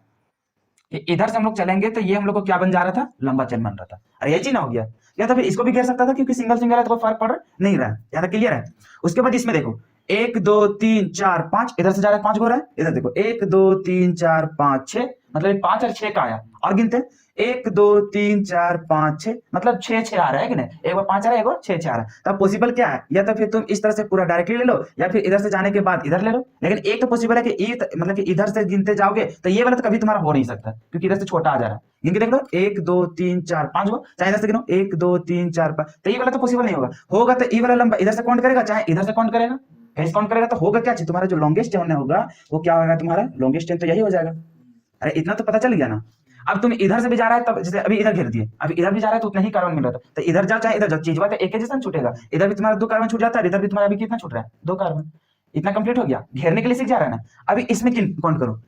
इधर से हम लोग चलेंगे तो ये हम लोग को क्या बन जा रहा था, लंबा चेन बन रहा था। अरे ये चीज ना हो गया, या तो फिर इसको भी घेर सकता था क्योंकि सिंगल सिंगल है तो कोई फर्क पड़ नहीं रहा है। यहाँ तक क्लियर है? उसके बाद इसमें देखो 1 2 3 4 5, इधर से जा रहा है 5 हो रहा है। इधर देखो 1 2 3 4 5 6, मतलब 5 और 6 का आया। और गिनते 1 2 3 4 5 6, मतलब 6 6 आ रहा है कि नहीं? एक बार 5 आ रहा है, एक बार 6 6 आ रहा है। तब पॉसिबल क्या है, या तो फिर तुम इस तरह से पूरा डायरेक्टली ले लो या फिर इधर से जाने के बाद इधर ले लो। लेकिन एक तो पॉसिबल है कि मतलब कि इधर से गिनते जाओगे तो ये वाला तो कभी तुम्हारा हो नहीं सकता क्योंकि इधर से छोटा आ जा रहा है। गिन के देख लो 1 2 3 4 5 हो, चाहे इधर से गिनो 1 2 3 4 5, तो ये वाला तो पॉसिबल नहीं होगा। होगा तो ये वाला लंबा इधर से काउंट करेगा चाहे इधर से काउंट करेगा, कैसे काउंट करेगा तो होगा क्या चीज, तुम्हारा जो लॉन्गेस्ट चेन होगा वो क्या होगा, तुम्हारा लॉन्गेस्ट चेन तो यही हो जाएगा। अरे इतना तो पता चल गया ना। अब तुम इधर से भी जा रहा है तब जैसे अभी इधर घेर दिए, अभी इधर भी जा रहा है तो उतना ही कार्बन मिल रहा था, तो इधर जाओ चाहे इधर जाओ चीज बात एक जैसा छूटेगा। इधर भी तुम्हारा 2 कार्बन छूट जाता है, इधर भी तुम्हारा अभी कितना छूट रहा है, 2 कार्बन। इतना कंप्लीट हो गया, घेरने के लिए सीख जा रहा है ना। अभी इसमें काउंट करो,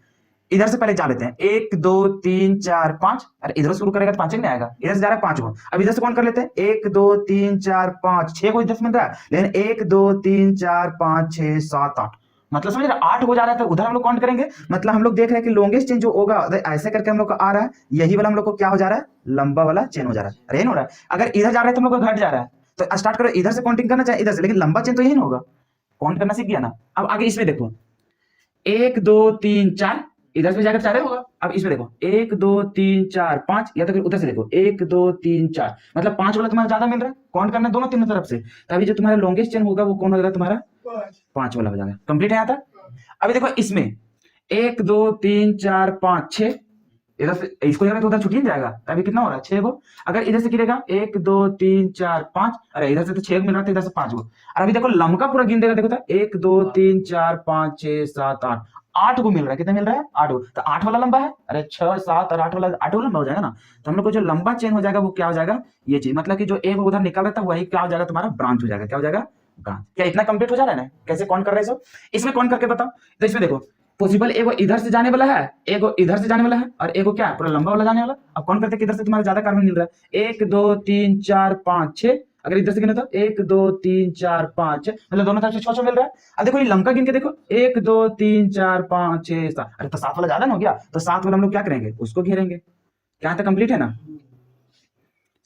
इधर से पहले जा लेते हैं 1 2 3 4 5। अरे इधर शुरू करेगा तो 5 नहीं आएगा, इधर से जा रहा है 5 को। अब इधर से काउंट कर लेते हैं 1 2 3 4 5 6 को इधर से मिल रहा है, लेकिन 1 2 3 4 5 6 7 8, मतलब समझ रहे 8 हो जा रहा है तो उधर हम लोग काउंट करेंगे। मतलब हम लोग देख रहे हैं कि लॉन्गेस्ट चेन जो होगा ऐसे करके हम लोग को आ रहा है, यही वाला हम लोग को क्या हो जा रहा है, लंबा वाला चेन हो जा रहा है। अरे हो रहा है अगर इधर जा रहा है तो हम लोग को घट जा रहा है, तो स्टार्ट करो इधर से काउंटिंग करना चाहे इधर से, लेकिन लंबा चेन तो यही ना होगा, काउंट करना सीख गया ना। अब आगे इसमें देखो 1 2 3 4, इधर से जाकर 4 होगा। अब इसमें देखो 1 2 3 4 5, या तो फिर उधर से देखो 1 2 3 4, मतलब 5 वाला तुम्हारा ज्यादा मिल रहा है, काउंट करना दोनों तीनों तरफ से। तभी जो तुम्हारा लॉन्गेस्ट चेन होगा वो कौन हो जाएगा, तुम्हारा 5 वाला हो जाएगा। कंप्लीट है यहाँ तक? अभी देखो इसमें 1 2 3 4 5 6, इधर से इसको तो उधर छुट्टी जाएगा, अभी कितना हो रहा है 6 को। अगर इधर से गिरेगा 1 2 3 4 5, अरे इधर से तो 6 मिल रहा था, इधर से 5 को। और अभी देखो लंबा पूरा गिन देगा, देखो तो 1 2 3 4 5 6 7 8, 8 को मिल रहा है। कितना मिल रहा है, 8 को। तो 8 वाला लंबा है, अरे 6 7 और 8 वाला लंबा हो जाएगा ना। तो हम लोग को जो लंबा चेन हो जाएगा वो क्या हो जाएगा, ये चीज, मतलब कि जो एक उधर निकल रहा था वही क्या हो जाएगा, तुम्हारा ब्रांच हो जाएगा। क्या हो जाएगा, ब्रांच। क्या इतना कंप्लीट हो जा रहा है ना? कैसे काउंट कर रहे हो इसमें काउंट करके बताओ। तो इसमें देखो पॉसिबल एगो इधर से जाने वाला है, एगो इधर से जाने वाला है, और एगो क्या है पूरा लंबा वाला जाने वाला। अब कौन करते किधर से तुम्हारा ज्यादा कार्बन मिल रहा है, 1 2 3 4 5 6, अगर इधर से गिने तो 1 2 3 4 5 6, मतलब दोनों तरफ से 6 मिल रहा है। अब देखो ये लंका गिन के देखो 1 2 3 4 5 6 7, अरे तो 7 वाला ज्यादा ना हो गया, तो 7 वाला हम लोग क्या करेंगे, उसको घेरेंगे। क्या तक कंप्लीट है ना?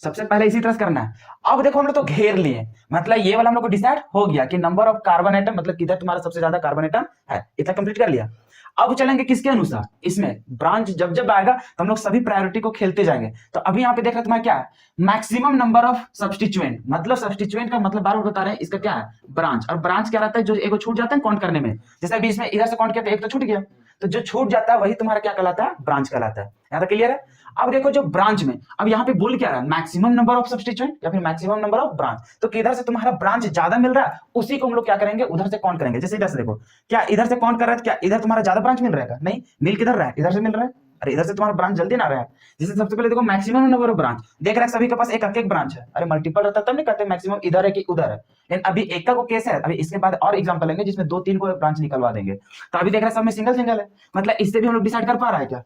सबसे पहले इसी तरह से करना है। अब देखो हम लोग तो घेर लिए, मतलब ये वाला हम लोग को डिसाइड हो गया कि नंबर ऑफ कार्बन एटम, मतलब किधर तुम्हारा सबसे ज्यादा कार्बन एटम है, इतना कंप्लीट कर लिया। अब चलेंगे किसके अनुसार, इसमें ब्रांच जब जब आएगा तो हम लोग सभी प्रायोरिटी को खेलते जाएंगे। तो अभी यहाँ पे देख रहे तुम्हारा क्या है, मैक्सिमम नंबर ऑफ सब्स्टिट्यूएंट, मतलब सब्स्टिट्यूएंट का मतलब बार बार बता रहे हैं, इसका क्या है, ब्रांच। और ब्रांच क्या रहता है, जो एक छूट जाता है काउंट करने में। जैसे अभी इसमें इधर से काउंट किया तो एक तो छूट गया, तो जो छूट जाता है वही तुम्हारा क्या कहलाता है, ब्रांच कहलाता है। यहाँ तक क्लियर है? अब देखो जो ब्रांच में, अब यहाँ पे बोल क्या रहा है, मैक्सिमम नंबर ऑफ सब्स्टिट्यूएंट या फिर मैक्सिमम नंबर ऑफ ब्रांच। तो किधर से तुम्हारा ब्रांच ज्यादा मिल रहा है उसी को हम लोग क्या करेंगे, उधर से काउंट करेंगे। जैसे इधर से देखो, क्या इधर से काउंट कर रहा है, क्या इधर तुम्हारा ज्यादा ब्रांच मिल रहा है? नहीं, मिल किधर रहा है, इधर से मिल रहा है। अरे इधर से तुम्हारा ब्रांच जल्दी ना रहा है। जैसे सबसे पहले देखो मैक्सिमम नंबर ऑफ ब्रांच, देख रहा है सभी के पास एक एक ब्रांच है। अरे मल्टीपल रहता तब नहीं कहते मैक्सिमम इधर है कि उधर है। लेकिन अभी एक का को केस है, अभी इसके बाद और एग्जांपल लेंगे जिसमें 2 3 को ब्रांच निकलवा देंगे। तो अभी देख रहा है सब में सिंगल सिंगल है, मतलब इससे भी हम लोग डिसाइड कर पा रहा है क्या,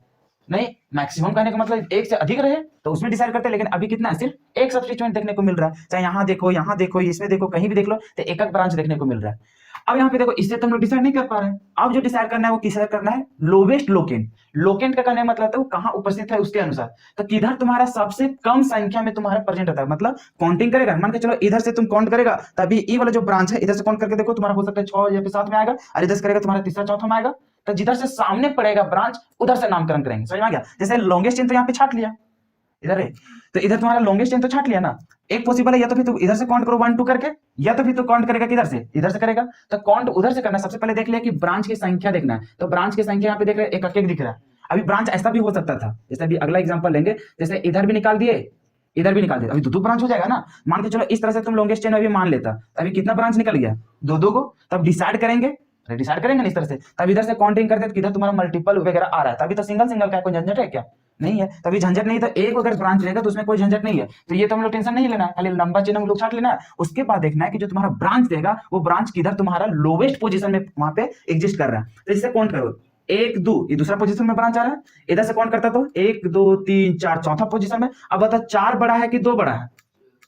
नहीं, मैक्सिमम कहने का मतलब एक से अधिक रहे तो उसमें डिसाइड करते हैं, लेकिन अभी कितना है, सिर्फ एक सब्स्टिट्यूएंट देखने को मिल रहा है, चाहे यहाँ देखो इसमें देखो, कहीं भी देख लो तो एक एक ब्रांच देखने को मिल रहा है। अब यहाँ पे देखो, इससे तुम लोग डिसाइड नहीं कर पा रहे हैं। अब जो डिसाइड करना है वो किससे करना है, लोवेस्ट लोकेंट। लोकेंट का कहने का मतलब है वो कहाँ उपस्थित है उसके अनुसार, तो किधर तुम्हारा सबसे कम संख्या में तुम्हारा प्रेजेंट होता है, मतलब काउंटिंग करेगा, मान के चलो इधर से तुम काउंट करेगा तभी ये वाला जो ब्रांच है इधर से काउंट करके देखो तुम्हारा हो सकता है 6 या फिर 7 में आएगा, और इधर से करेगा तुम्हारा तीसरा चौथा में आएगा, तो जिधर से सामने पड़ेगा ब्रांच उधर से नामकरण करेंगे। समझ में आ गया? जैसे लॉन्गेस्ट चेन तो यहाँ पे छाट लिया, इधर है तो इधर तुम्हारा लॉन्गेस्ट चेन तो छाट लिया ना, एक पॉसिबल है या तो फिर तू इधर से काउंट करो 1 2 करके, या तो फिर तू काउंट करेगा किधर से, इधर से करेगा। तो काउंट उधर से करना है। सबसे पहले देख लिया कि ब्रांच की संख्या देखना है, तो ब्रांच की संख्या यहाँ पे देख रहे एक एक दिख रहा है। अभी ब्रांच ऐसा भी हो सकता था, जैसे अभी अगला एग्जांपल लेंगे, जैसे इधर भी निकाल दिए इधर भी निकाल दिया, अभी दो ब्रांच हो जाएगा ना। मान के चलो इस तरह से तुम लॉन्गेस्ट चेन अभी मान लेता, अभी कितना ब्रांच निकल गया, दो को। तब डिसाइड करेंगे ना इस तरह से, तब इधर से काउंटिंग करते तो किधर तुम्हारा मल्टीपल वगैरह आ रहा है, तभी तो सिंगल सिंगल का कोई झंझट है क्या, नहीं है। तभी झंझट नहीं, तो एक अगर ब्रांच रहेगा तो उसमें कोई झंझट नहीं है, तो ये तो हम लोग टेंशन नहीं लेना है, खाली लंबा चेन हम लोग छाट लेना है। उसके बाद देखना है कि जो तुम्हारा ब्रांच देगा वो ब्रांच किधर तुम्हारा लोवेस्ट पोजीशन में वहां पे एग्जिस्ट कर रहा है। तो इससे काउंट करो 1 2, ये दूसरा पोजीशन में ब्रांच आ रहा है, इधर से काउंट करता तो 1 2 3 4 चौथा पोजीशन में। अब बता 4 बड़ा है कि 2 बड़ा है,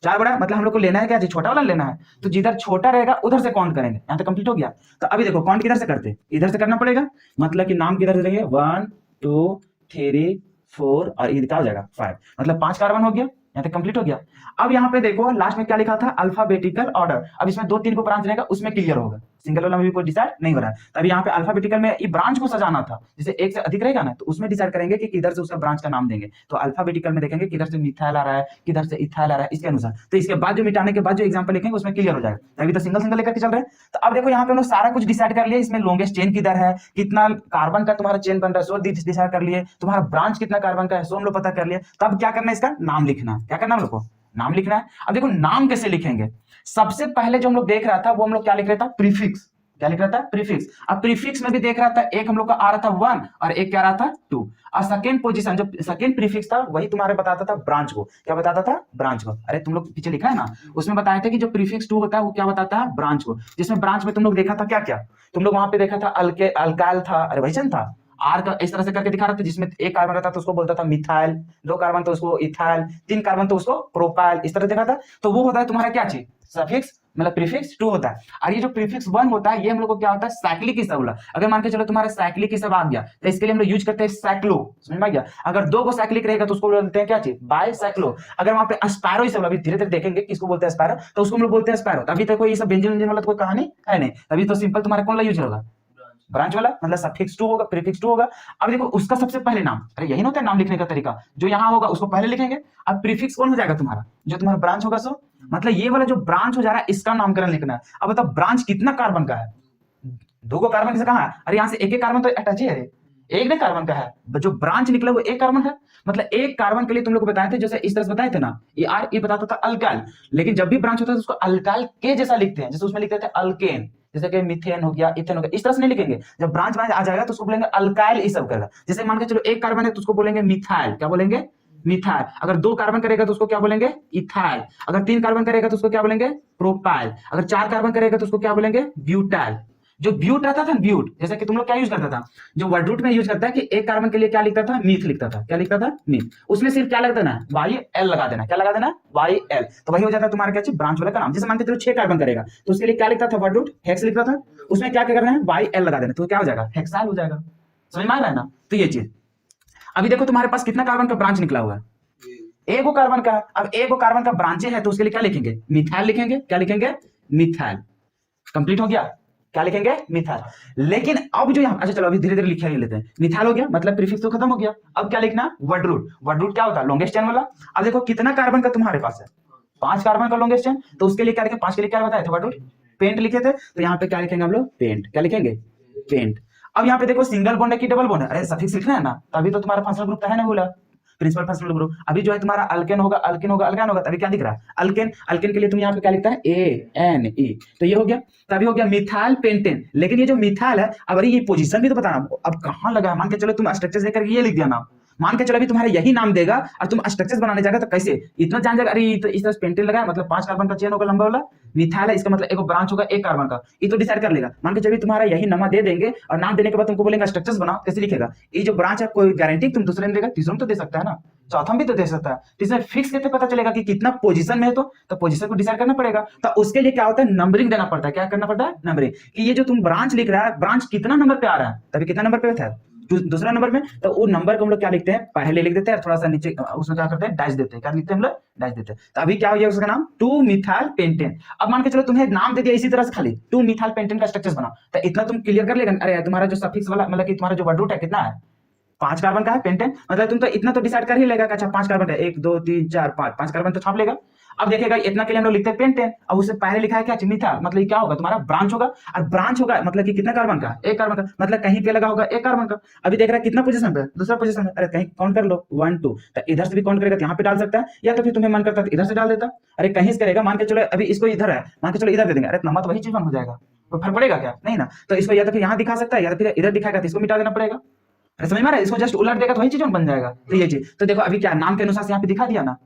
4 बड़ा है, मतलब हम लोग को लेना है क्या, छोटा वाला लेना है, तो जिधर छोटा रहेगा उधर से काउंट करेंगे। यहाँ तो कंप्लीट हो गया। तो अभी देखो काउंट किधर से करते, इधर से करना पड़ेगा, मतलब कि नाम किधर से देंगे 1 2 3 4 और ये क्या हो जाएगा 5, मतलब 5 कार्बन हो गया, यहाँ तक कंप्लीट हो गया। अब यहाँ पे देखो लास्ट में क्या लिखा था, अल्फाबेटिकल ऑर्डर। अब इसमें 2 3 को ब्रांच रहेगा, उसमें क्लियर होगा, सिंगल वाला में भी कोई डिसाइड नहीं हो रहा है। तब यहाँ पे अल्फाबेटिकल में ये ब्रांच को सजाना था, जैसे एक से अधिक रहेगा ना तो उसमें डिसाइड करेंगे कि किधर से उसका ब्रांच का नाम देंगे। तो अल्फाबेटिकल में देखेंगे किधर से मिथाइल आ रहा है, किधर से इथाइल आ रहा है, इसके अनुसार। तो इसके बाद जो मिटाने के बाद जो एग्जाम्पल लिखेंगे उसमें क्लियर हो जाएगा। अभी तो सिंगल सिंगल लेकर के चल रहे हैं। तो अब देखो यहाँ पे हम लोग सारा कुछ डिसाइड कर लिए, इसमें लॉन्गेस्ट चेन किधर है, कितना कार्बन का तुम्हारा चेन बन रहा है सो डिसाइड कर लिए, तुम्हारा ब्रांच कितना कार्बन का है सो हम लोग पता कर लिए। तब क्या करना है, इसका नाम लिखना है। क्या करना है हम लोग को, नाम लिखना है। अब देखो नाम कैसे लिखेंगे, सबसे पहले जो हम लोग देख रहा था वो हम लोग क्या लिख रहा था, प्रीफिक्स। क्या लिख रहा था, प्रीफिक्स। अब प्रीफिक्स में भी देख रहा था एक हम लोग का आ रहा था 1 और एक क्या आ रहा था 2, और सेकंड पोजीशन जो सेकंड प्रीफिक्स था वही तुम्हारे बताता था ब्रांच को। क्या बताता था, ब्रांच को। अरे तुम लोग पीछे लिखा है ना, उसमें बताया था कि जो प्रीफिक्स 2 होता है वो क्या बताता है, ब्रांच को। जिसमें ब्रांच में तुम लोग देखा था क्या क्या, तुम लोग वहां पे देखा था अल्काइल था, अरे वही था आर का इस तरह से करके दिखा रहा था, जिसमें एक कार्बन रहता तो उसको बोलता था मिथाइल, 2 कार्बन तो उसको इथाइल, 3 कार्बन तो उसको प्रोपाइल, इस तरह देखा था। तो वो होता है तुम्हारा क्या चीज, सफिक्स, मतलब प्रीफिक्स 2 होता है। और ये जो प्रीफिक्स 1 होता है ये हम लोग को क्या होता है, साइक्लिक इस बोला। अगर मान के चलो तुम्हारा साइक्लिक इस आ गया तो इसके लिए हम लोग यूज करते हैं साइक्लो। समझ में आ गया? अगर 2 को साइक्लिक रहेगा तो उसको बोलते हैं क्या चीज, बाय साइक्लो। अगर वहां पे अस्पैरो इस अभी धीरे धीरे देखेंगे किसको बोलते हैं अस्पैरो, तो उसको हम लोग बोलते हैं अस्पैरो। अभी तक कोई ये सब बेंजीन वाला तो कोई कहानी है नहीं, अभी तो सिंपल तुम्हारा कौन ला यूज होगा, ब्रांच वाला, मतलब सफिक्स 2 होगा, प्रीफिक्स 2 होगा। अब देखो उसका सबसे पहले नाम, अरे यही ना होता है नाम लिखने का तरीका, जो यहाँ होगा उसको पहले लिखेंगे। अब प्रीफिक्स कौन हो जाएगा तुम्हारा, जो तुम्हारा ब्रांच होगा सो, मतलब ये वाला जो ब्रांच हो जा रहा है इसका नामकरण लिखना है। अब बताओ ब्रांच कितना कार्बन का है, 2 को कार्बन से कहा है, अरे यहाँ से एक कार्बन तो अटैच ही है, एक ने कार्बन का है, जो ब्रांच निकला वो एक कार्बन है। मतलब एक कार्बन के लिए तुम लोग को बताए थे, जैसे इस तरह से बताए थे ना, ये आर ये बताता था अल्काइल, लेकिन जब भी ब्रांच होता है तो उसको अल्काइल के जैसा लिखते हैं, जैसे उसमें लिखते थे अल्केन, जैसे कि मीथेन हो गया, इथेन हो गया, इस तरह से नहीं लिखेंगे। जब ब्रांच आ जाएगा तो उसको बोलेंगे अल्काइल इस सब करेगा। जैसे मान के चलो एक कार्बन है तो उसको बोलेंगे मिथाइल, क्या बोलेंगे, मिथाइल। अगर 2 कार्बन करेगा तो उसको क्या बोलेंगे, इथाइल। अगर 3 कार्बन करेगा तो उसको क्या बोलेंगे, प्रोपाइल। अगर 4 कार्बन करेगा तो उसको क्या बोलेंगे, ब्यूटाइल। जो ब्यूट रहता था ब्यूट, जैसे कि तुम लोग क्या यूज करता था, जो वर्ड रूट में यूज करता है कि एक कार्बन के लिए क्या लिखता था, मीथ लिखता था। क्या लिखता था, मीथ। उसमें सिर्फ क्या लगा देना, वाई एल लगा देना। क्या लगा देना, वाई एल। तो वही हो जाता है तुम्हारा क्या चीज, ब्रांच वाला का नाम। जैसे मानते चलो 6 कार्बन करेगा तो उसके लिए क्या लिखता था, वर्ड रूट हेक्स लिखता था, उसमें क्या करना है, वाई एल लगा देना, तो क्या हो जाएगा, हेक्साइल हो जाएगा। समझ में आ रहा है ना? तो ये चीज। अभी देखो तुम्हारे पास कितना कार्बन का ब्रांच निकला हुआ है, एक कार्बन का। अब एक कार्बन का ब्रांचे है तो उसके लिए क्या लिखेंगे, मिथाइल लिखेंगे। क्या लिखेंगे, मिथाइल। कंप्लीट हो गया, क्या लिखेंगे, मिथाइल। लेकिन अब जो यहाँ, अच्छा चलो अभी धीरे धीरे लिखा ही लेते हैं। मिथाइल हो गया, मतलब प्रीफिक्स तो खत्म हो गया। अब क्या लिखना, वर्ड रूट। वर्ड रूट क्या होता है, लॉन्गेस्ट चेन वाला। अब देखो कितना कार्बन का तुम्हारे पास है, 5 कार्बन का लॉन्गेस्ट चेन, तो उसके लिए क्या लिखे, 5 के लिए क्या बताया था, वर्ड रूट पेंट लिखे थे। तो यहाँ पे क्या लिखेंगे हम लोग, पेंट। क्या लिखेंगे, पेंट। अब यहाँ पे देखो सिंगल बॉन्ड है कि डबल बॉन्ड है, अरे सफिक्स लिखना है ना, तभी तो तुम्हारा फंक्शनल ग्रुप है ना, बोला प्रिंसिपल फंक्शनल ग्रुप। अभी जो है तुम्हारा अल्केन होगा, अल्केन होगा, अल्कान होगा, तभी क्या दिख रहा है, अल्केन। अल्केन के लिए तुम यहाँ पे क्या लिखता है, ए एन ई, तो ये हो गया। तभी हो गया मिथाइल पेंटेन। लेकिन ये जो मिथाइल है, अब अरे ये पोजीशन भी तो बताना, अब कहाँ लगा है। मान के चलो तुम स्ट्रक्चर देख करके ये लिख दिया नाम, मान के चलो अभी तुम्हारा यही नाम देगा और तुम स्ट्रक्चर्स बनाने जाएगा तो कैसे इतना जान जाएगा, अरे तो इस तरह पेंटेन लगाया मतलब 5 कार्बन का चेन होगा लंबा वाला, मिथाइल है इसका मतलब एक ब्रांच होगा 1 कार्बन का, ये तो डिसाइड कर लेगा। मान के चलो तुम्हारा यही नाम दे देंगे और नाम देने के बाद तुमको बोलेंगे स्ट्रक्चर्स बनाओ, कैसे लिखेगा, ये जो ब्रांच है कोई गारंटी तुम दूसरे में देगा, तीसरे में तो दे सकता है ना, चौथा में भी तो दे सकता है, तो इसमें फिक्स कैसे पता चलेगा कि कितना पोजीशन में है, तो पोजीशन को डिसाइड करना पड़ेगा। तो उसके लिए क्या होता है, नंबरिंग देना पड़ता है। क्या करना पड़ता है, नंबरिंग, कि ये जो तुम ब्रांच लिख रहा है ब्रांच कितना नंबर पे आ रहा है, तभी कितना नंबर पे था दूसरा नंबर में, तो वो नंबर को हम लोग क्या लिखते हैं, पहले लिख देते हैं, थोड़ा सा नीचे उसमें क्या करते हैं, डैश देते हैं, क्या लिखते हैं हम लोग, डैश देते हैं। तो अभी क्या हो गया उसका नाम 2 मिथाइल पेंटेन। अब मान के चलो तुम्हें नाम दे दिया इसी तरह से खाली 2 मिथाइल पेंटेन का स्ट्रक्चर बनाओ, तो इतना तुम क्लियर कर लेगा, अरे तुम्हारा जो सफिक्स वाला मतलब कि तुम्हारा जो वर्ड रूट है कितना है, 5 कार्बन का है पेंटेन, मतलब तुम तो इतना तो डिसाइड कर ही लेगा कि अच्छा 5 कार्बन का, 1 2 3 4 5 कार्बन तो छाप लेगा। अब देखिएगा इतना के लिए हम लोग लिखते हैं पेंटेन, अब उससे पहले लिखा है क्या, मिथाइल, मतलब ये क्या होगा तुम्हारा ब्रांच होगा, और ब्रांच होगा मतलब कि कितना कार्बन का, 1 कार्बन का, मतलब कहीं पे लगा होगा 1 कार्बन का। अभी देख रहा है कितना पोजीशन पे, दूसरा पोजीशन में, अरे कहीं काउंट कर लो 1 2, तो इधर से भी काउंट करेगा तो यहाँ पे डाल सकता है, या तो फिर तुम्हें मन करता है इधर से डाल देता, अरे कहीं से करेगा, मान के चलो अभी इसको इधर है, मान के चलो इधर दे देंगे, अरे नंबर तो वही चीज बन हो जाएगा, कोई फर्क पड़ेगा क्या, नहीं ना, तो इसको या तो फिर यहाँ दिखा सकता है या तो फिर इधर दिखाएगा तो इसको मिटा देना पड़ेगा, अरे समझ में आ रहा है, इसको जस्ट उलट देगा तो वही चीज बन जाएगा। तो ये चीज तो देखो अभी क्या नाम के अनुसार से यहाँ पे दिखा दिया ना,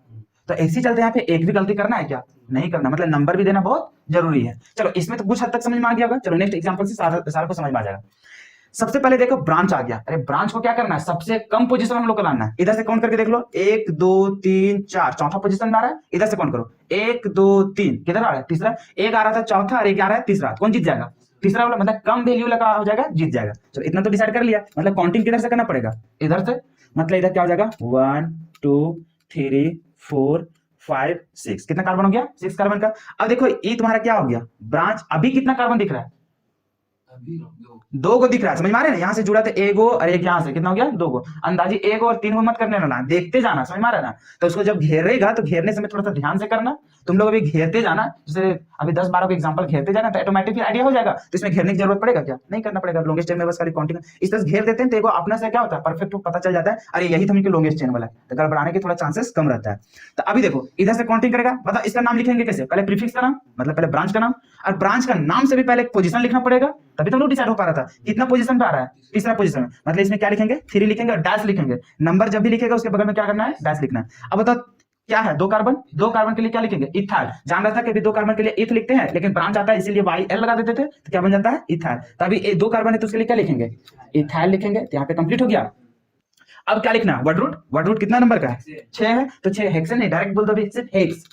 तो ऐसे चलते यहाँ पे एक भी गलती करना है क्या, नहीं करना, मतलब नंबर भी देना बहुत जरूरी है। चलो इसमें तो कुछ हद तक समझ में आ गया होगा, चलो नेक्स्ट एग्जांपल से सारा को समझ में आ जाएगा। सबसे पहले देखो ब्रांच आ गया, अरे ब्रांच को क्या करना है, सबसे कम पोजीशन हम लोग को लाना है, इधर से काउंट करके देख लो 1 2 3 4, चौथा पोजीशन में आ रहा है, इधर से काउंट करो 1 2 3, किधर आ रहा है, तीसरा, एक आ रहा था चौथा और एक आ रहा है तीसरा, कौन जीत जाएगा, तीसरा वाला, मतलब कम वैल्यू लगा हो जाएगा, जीत जाएगा। चलो इतना तो डिसाइड कर लिया, मतलब काउंटिंग किधर से करना पड़ेगा, इधर से, मतलब इधर क्या हो जाएगा 1 2 3 4 5 6, कितना कार्बन हो गया, 6 कार्बन का। अब देखो ये तुम्हारा क्या हो गया, ब्रांच, अभी कितना कार्बन दिख रहा है, दो को दिख रहा है, समझ में आ रहा है ना, यहाँ से जुड़ा था एगो और एक यहाँ से, कितना हो गया, 2 को, अंदाजी 1 और 3 को मत करने ना, देखते जाना, समझ में आ रहा है ना। तो उसको जब घेरेगा तो घेरने समय थोड़ा सा ध्यान से करना, तुम लोग अभी घेरते जाना, जैसे अभी 10-12 को एग्जांपल घेरते जाना तो ऑटोमेटिकली आइडिया हो जाएगा, तो इसमें घेरने की जरूरत पड़ेगा क्या, नहीं करना पड़ेगा, लॉन्गेस्ट चेन में बस खाली काउंटिंग इस तरह घेर देते हैं तो अपना से क्या होता है, परफेक्ट पता चल जाता है, अरे यही तो इनके लॉन्गेस्ट चेन वाला है, तो गड़बड़ाने के थोड़ा चांसेस कम रहता है। तो अभी देखो इधर से काउंटिंग करेगा, मतलब इसका नाम लिखेंगे कैसे, पहले प्रीफिक्स का नाम, मतलब पहले ब्रांच का नाम, और ब्रांच का नाम से भी पहले पोजीशन लिखना पड़ेगा, तभी तो लोग डिसाइड हो पा रहा था कितना पोजीशन पे आ रहा है, तीसरा पोजीशन में, मतलब इसमें क्या लिखेंगे 3 लिखेंगे और डैश लिखेंगे, नंबर जब भी लिखेगा उसके बगल में क्या करना है, डैश लिखना है। अब बताओ क्या है, 2 कार्बन, 2 कार्बन के लिए क्या लिखेंगे, इथाइल, जान रहा था कि 2 कार्बन के लिए इथ लिखते हैं, लेकिन ब्रांच आता है इसीलिए YL लगा देते थे, तो क्या बन जाता है इथाइल। तो अभी 2 कार्बन है तो उसके लिए क्या लिखेंगे, इथाइल लिखेंगे, तो यहाँ पे कंप्लीट हो गया। अब क्या लिखना है, वर्ड रूट कितना नंबर का है, 6 है, तो 6 हेक्सेन नहीं, डायरेक्ट बोल दो अभी सिर्फ हेक्स,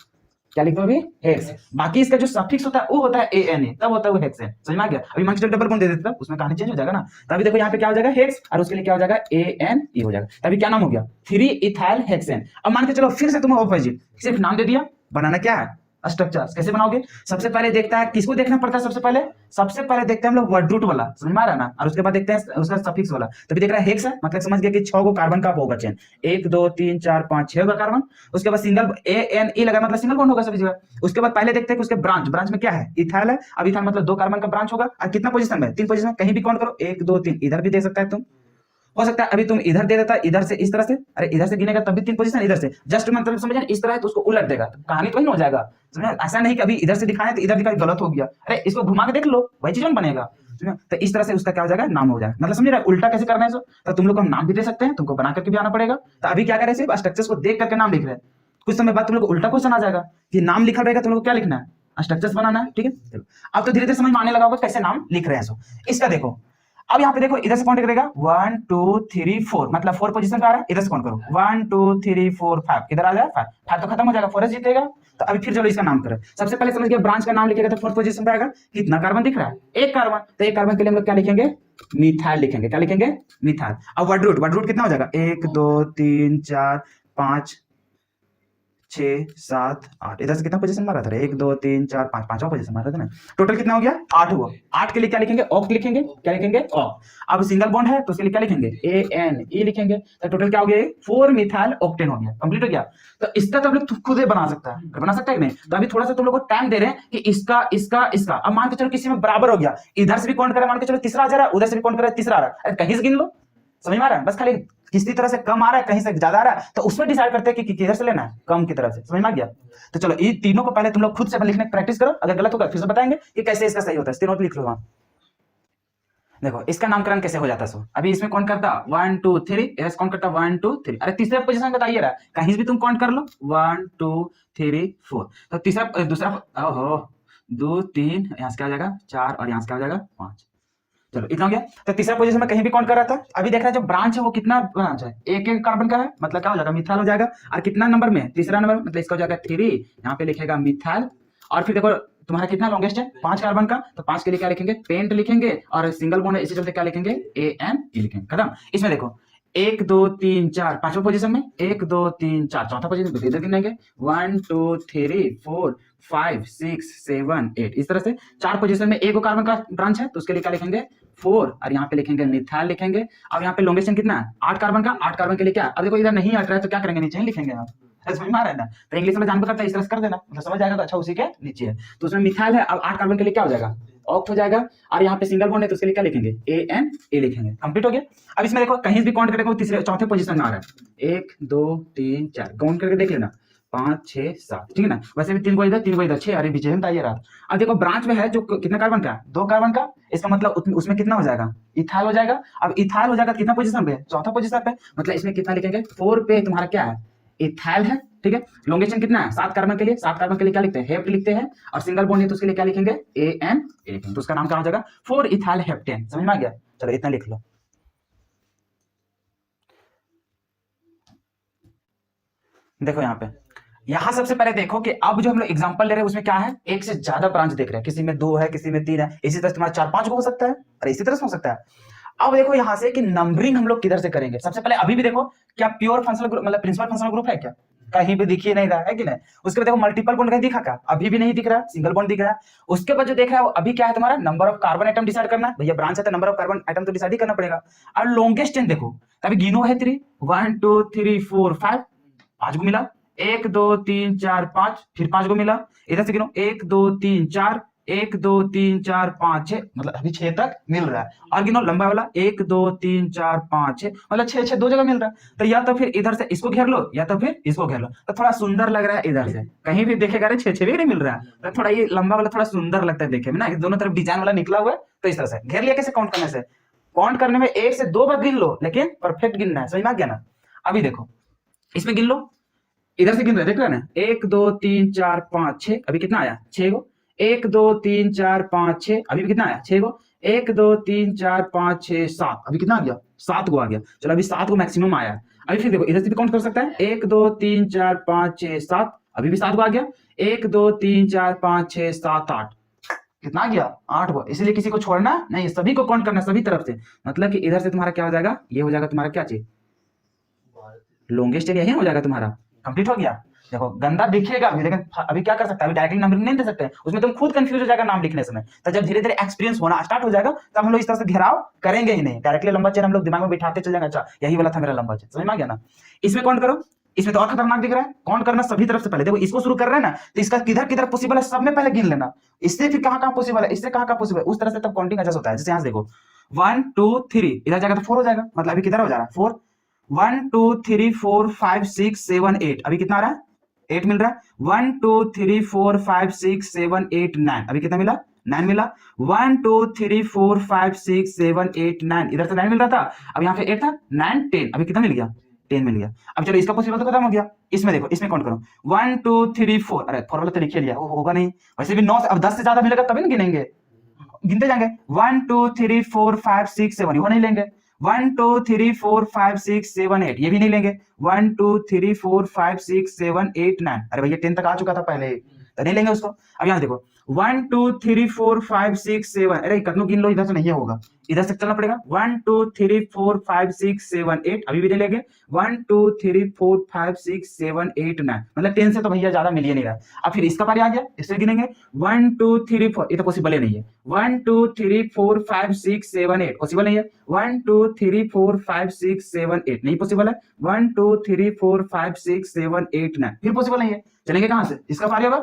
क्या लिखते हो अभी हेक्स, बाकी इसका जो सफिक्स होता है वो होता है ANA, तब होता है वो हेक्सेन, समझ में आ गया। अभी मान के डबल बॉन्ड दे देते था उसमें कहानी चेंज हो जाएगा ना, तो अभी देखो यहाँ पे क्या हो जाएगा हेक्स, और उसके लिए क्या हो जाएगा ANE हो जाएगा, तभी क्या नाम हो गया 3 इथाइल हेक्सेन। अब मान के चलो फिर से तुम्हें ऑपोजिट, सिर्फ नाम दे दिया, बनाना क्या है स्ट्रक्चर, कैसे बनाओगे, सबसे पहले देखता है किसको देखना पड़ता है, सबसे पहले देखते हैं हम लोग वर्ड रूट वाला, समझ में आ रहा है ना, और उसके बाद देखते हैं उसका सफिक्स वाला। तभी देख रहा है हेक्स है, मतलब समझ गया कि 6 को कार्बन का होगा चेन, 1 2 3 4 5 6 का कार्बन, उसके बाद सिंगल ANE लगा मतलब सिंगल बॉन्ड होगा सभी जगह। उसके बाद पहले देखते हैं कि उसके ब्रांच में क्या है, इथाइल है, अब इथाइल मतलब 2 कार्बन का ब्रांच होगा, और कितना पोजीशन में, 3 पोजीशन, कहीं भी काउंट करो 1 2 3, इधर भी दे सकता है तुम, हो सकता है अभी तुम इधर दे देता, इधर से इस तरह से, अरे इधर से गिनेगा तब भी 3 पोजीशन, इधर से जस्ट मतलब समझ इस तरह है तो उसको उलट देगा, तो कहानी तो वही हो जाएगा, समझ, ऐसा नहीं कि अभी इधर से दिखाया तो इधर दिखाया गलत हो गया, अरे इसको घुमा के देख लो वही चीज बनेगा, तो इस तरह से उसका क्या हो जाएगा, नाम हो जाएगा, मतलब समझ रहा है उल्टा कैसे करना है। तो तुम लोग को हम नाम भी दे सकते हैं, तुमको बना करके भी आना पड़ेगा। तो अभी क्या करें, सिर्फ स्ट्रक्चर्स को देख करके नाम लिख रहे हैं, कुछ समय बाद तुम लोग को उल्टा क्वेश्चन आ जाएगा कि नाम लिखा रहेगा, तुम लोग को क्या लिखना है, स्ट्रक्चर्स बनाना है, ठीक है। अब तो धीरे धीरे समझ में आने लगा होगा कैसे नाम लिख रहे हैं। सो इसका देखो अब यहाँ पे देखो इधर से काउंट करेगा 1 2 3 4, मतलब 4 पोजीशन पे आ रहा है, इधर से काउंट करो 1 2 3 4 5, किधर आ जाएगा 5 तो खत्म हो जाएगा, 4 जीतेगा। तो अभी फिर चलो इसका नाम करें, सबसे पहले समझ गया ब्रांच का नाम लिखेगा तो 4th पोजीशन पे आएगा, कितना कार्बन दिख रहा है, 1 कार्बन, तो 1 कार्बन के लिए हम लोग क्या लिखेंगे, मिथाइल लिखेंगे, क्या लिखेंगे मिथाइल। अब वर्ड रूट कितना हो जाएगा 1 2 3 4 5 6 7 8, इधर से कितना पोजीशन मारा था, 1 2 3 4 5, पांचवा पोजीशन मारा था ना, टोटल कितना हो गया 8 हुआ। 8 के लिए क्या लिखेंगे, ऑक्ट लिखेंगे, क्या लिखेंगे ऑक्ट। अब सिंगल बॉन्ड है तो उसके लिए क्या लिखेंगे ANE लिखेंगे, तो टोटल क्या हो गया 4 मिथाइल ऑक्टेन हो गया, कंप्लीट हो गया। तो इसका तो हम लोग खुद ही बना सकता है कि नहीं। तो अभी थोड़ा सा तुम लोग को टाइम दे रहे हैं कि इसका अब मान के चलो किसी में बराबर हो गया, इधर से भी काउंट करें, मान के चलो तीसरा आ जा रहा है, उधर से भी काउंट करें तीसरा आ रहा है, अरे कहीं से गिन लो, समझ में आ रहा है, बस खाली किसी तरह से कम आ रहा है कहीं से ज्यादा आ रहा है तो उसमें डिसाइड करते हैं कि किधर से लेना है, कम की तरह से, समझ में आ गया। तो चलो ये तीनों को पहले तुम लोग खुद से लिखने की प्रैक्टिस करो, अगर गलत होगा फिर से बताएंगे कि कैसे इसका सही होता है, तीनों लिख लो वहां। देखो इसका नामकरण कैसे हो जाता सो, अभी इसमें कौन करता 1 2 3, एस कौन करता 1 2 3, अरे तीसरे पोजीशन बताइए रहा, कहीं भी तुम काउंट कर लो 1 2 3 4, तो तीसरा दूसरा, ओहो 2 3, यहाँ से क्या हो जाएगा 4 और यहाँ से क्या हो जाएगा 5, चलो इतना हो गया। तो तीसरा पोजीशन में कहीं भी काउंट कर रहा था। अभी देख रहा है जो ब्रांच है वो कितना ब्रांच है, एक एक कार्बन का है, मतलब क्या हो जाएगा मिथाइल हो जाएगा, और कितना नंबर में तीसरा नंबर, मतलब इसका हो जाएगा 3, यहाँ पे लिखेगा मिथाइल, और फिर देखो तुम्हारा कितना लॉन्गेस्ट है 5 कार्बन का, तो 5 के लिए क्या लिखेंगे पेंट लिखेंगे, और सिंगल बॉन्ड है इसी चलते क्या लिखेंगे ANE लिखेंगे, खत्म। इसमें देखो 1 2 3 4 पांचवा पोजीशन में 1 2 3 4, चौथा पोजीशन में इधर गिनेंगे 1 2 3 4 5 6 7 8, इस तरह से 4 पोजीशन में एक कार्बन का ब्रांच है, तो उसके लिए क्या लिखेंगे 4, और यहाँ पे लिखेंगे मिथाइल लिखेंगे। अब यहाँ पे लॉन्गेस्ट चेन कितना है 8 कार्बन का, 8 कार्बन के लिए क्या, अब देखो इधर नहीं हट रहा है तो क्या करेंगे नीचे ही लिखेंगे आप, समझ में आ रहा है ना, तो इंग्लिश में जानबूझ करता है इस तरह से कर देना, मतलब समझ जाएगा तो अच्छा उसी के नीचे है, तो उसमें मिथाइल है, अब 8 कार्बन के लिए क्या हो जाएगा ऑक्ट हो जाएगा, और यहाँ पे सिंगल बॉन्ड है तो उसके लिए क्या लिखेंगे ANA लिखेंगे, कंप्लीट हो गया। अब इसमें देखो कहीं भी काउंट करेगा वो तीसरे चौथे पोजीशन में आ रहा है, 1 2 3 4 काउंट करके देख लेना 5 6 7, ठीक है ना, वैसे भी 3 को इधर 6, अरे बीच में बताइए रहा। अब देखो ब्रांच में है जो कितना कार्बन का 2 कार्बन का, इसका मतलब उसमें कितना हो जाएगा इथाइल हो जाएगा, अब इथाइल हो जाएगा कितना पोजीशन पे चौथा पोजीशन पे, मतलब इसमें कितना लिखेंगे 4 पे तुम्हारा क्या है इथाइल है, ठीक है। लॉन्गेशन कितना है 7 कार्बन के लिए, 7 कार्बन के लिए क्या लिखते हैं हेप्ट लिखते हैं, और सिंगल बॉन्ड है तो उसके लिए क्या लिखेंगे ANA लिखेंगे, तो उसका नाम क्या हो जाएगा 4 इथाइल हेप्टेन, समझ में आ गया। चलो इतना लिख लो। देखो यहाँ सबसे पहले देखो कि अब जो हम लोग एग्जांपल ले रहे हैं उसमें क्या है, एक से ज्यादा ब्रांच देख रहे हैं, किसी में 2 है किसी में 3 है, इसी तरह तुम्हारा 4 5 को हो सकता है, और इसी तरह से हो सकता है। अब देखो यहाँ से कि नंबरिंग हम लोग किधर से करेंगे, सबसे पहले अभी भी देखो क्या प्योर फंक्शनल ग्रुप मतलब प्रिंसिपल फंक्शनल ग्रुप है क्या, कहीं भी दिख ही नहीं रहा है कि नहीं। उसके बाद देखो मल्टीपल बॉन्ड कहीं दिखा क्या, अभी भी नहीं दिख रहा, सिंगल बॉन्ड दिख रहा है। उसके बाद जो देख रहा है वो अभी क्या है तुम्हारा number of carbon atom decide करना है, भैया ब्रांच है तो नंबर ऑफ कार्बन आइटम तो डिसाइड ही करना पड़ेगा। और लॉन्गेस्ट चेन देखो तभी गिनो है 3 1 2 3 4 5, 5 को मिला, 1 2 3 4 5, फिर 5 को मिला, इधर से गिनो 1 2 3 4, 1 2 3 4 5 6, मतलब अभी 6 तक मिल रहा है, और गिनो लंबा वाला 1 2 3 4 5 6, मतलब 6 6 दो जगह मिल रहा है, तो या तो फिर इधर से इसको घेर लो या तो फिर इसको घेर लो, तो थोड़ा सुंदर लग रहा है इधर से, कहीं भी देखेगा अरे 6 6 भी नहीं मिल रहा है, तो थोड़ा ये लंबा वाला थोड़ा सुंदर लगता है देखे में ना, दोनों तरफ डिजाइन वाला निकला हुआ है, तो इस तरह से घेर लिया। कैसे काउंट करने से, काउंट करने में 1 से 2 बार गिन लो, लेकिन परफेक्ट गिनना है, समझ में आ गया ना। अभी देखो इसमें गिन लो, इधर से गिन रहे देख रहे ना 1 2 3 4 5 6, अभी कितना आया 6 गो, 1 2 3 4 5 6, अभी भी कितना आया 6 गो, 1 2 3 4 5 6 7, अभी कितना आ गया 7 गो आ गया। चलो अभी 7 गो मैक्सिमम आया। अभी फिर देखो इधर से भी काउंट कर सकता है 1 2 3 4 5 6 7, अभी भी 7 गो आ गया, 1 2 3 4 5 6 7 8, कितना आ गया 8 गो। इसलिए किसी को छोड़ना नहीं, सभी को काउंट करना सभी तरफ से, मतलब कि इधर से तुम्हारा क्या हो जाएगा, ये हो जाएगा तुम्हारा क्या चीज लॉन्गेस्ट एरिया ही हो जाएगा तुम्हारा, कंप्लीट हो गया। देखो गंदा दिखेगा अभी, लेकिन अभी क्या कर सकता है, अभी डायरेक्टली नंबर नहीं दे सकते, उसमें तुम खुद कंफ्यूज हो जाएगा नाम लिखने समय, तो जब धीरे धीरे एक्सपीरियंस होना स्टार्ट हो जाएगा तब हम लोग इस तरह से घेराव करेंगे ही नहीं, डायरेक्टली लंबा चेन हम लोग दिमाग में बिठाते चल जाएंगे, अच्छा यही वाला था मेरा लंबा चेन, समझ में आ गया ना। इसमें काउंट करो, इसमें तो और खतरनाक दिख रहा है, काउंट करना सभी तरफ से पहले देखो, इसको शुरू कर रहे हैं ना तो इसका किधर किधर पॉसिबल है सब में पहले गिन लेना, इससे फिर कहां कहां पॉसिबल है, इससे कहां कहां पॉसिबल है, उस तरह से तब काउंटिंग एडजस्ट होता है। जैसे यहां से देखो 1 2 3, इधर जाएगा तो 4 हो जाएगा, मतलब अभी किधर हो जा रहा है 4, 1 2 3 4 5 6 7 8, अभी कितना आ रहा है 8 मिल रहा है, 1 2 3 4 5 6 7 8 9, अभी कितना मिला 9 मिला, 1 2 3 4 5 6 7 8 9, इधर से 9 मिल रहा था, अब यहाँ पे 8 था 9 10, अभी कितना मिल गया 10 मिल गया। अब चलो इसका पॉसिबल तो खत्म हो गया, इसमें देखो इसमें काउंट करो 1 2 3 4, अरे 4 वाला तो लिख लिया वो होगा नहीं, वैसे भी 9 से अब 10 से ज्यादा मिलेगा तभी ना गिनेंगे, गिनते जाएंगे 1 2 3 4 5 6 7, वो नहीं लेंगे, 1 2 3 4 5 6 7 8, ये भी नहीं लेंगे, 1 2 3 4 5 6 7 8 9, अरे भैया 10 तक आ चुका था पहले तो नहीं लेंगे उसको। अब यहाँ देखो 1 2 3 4 5 6 7, अरे कितनों गिन लो, इधर से नहीं होगा, इधर से चलना पड़ेगा, 1 2 3 4 5 6 7 8, अभी भी नहीं लेंगे, 1 2 3 4 5 6 7 8 9, मतलब 10 से तो भैया ज्यादा मिल ही नहीं रहा। अब फिर इसका बारी आ गया, इससे गिनेंगे 1 2 3 4, ये तो पॉसिबल ही नहीं है, 1 2 3 4 5 6 7 8 पॉसिबल नहीं है, 1 2 3 4 5 6 7 8 नहीं पॉसिबल है, 1 2 3 4 5 6 7 8 9 फिर पॉसिबल नहीं है, चलेंगे कहां से, इसका बारी होगा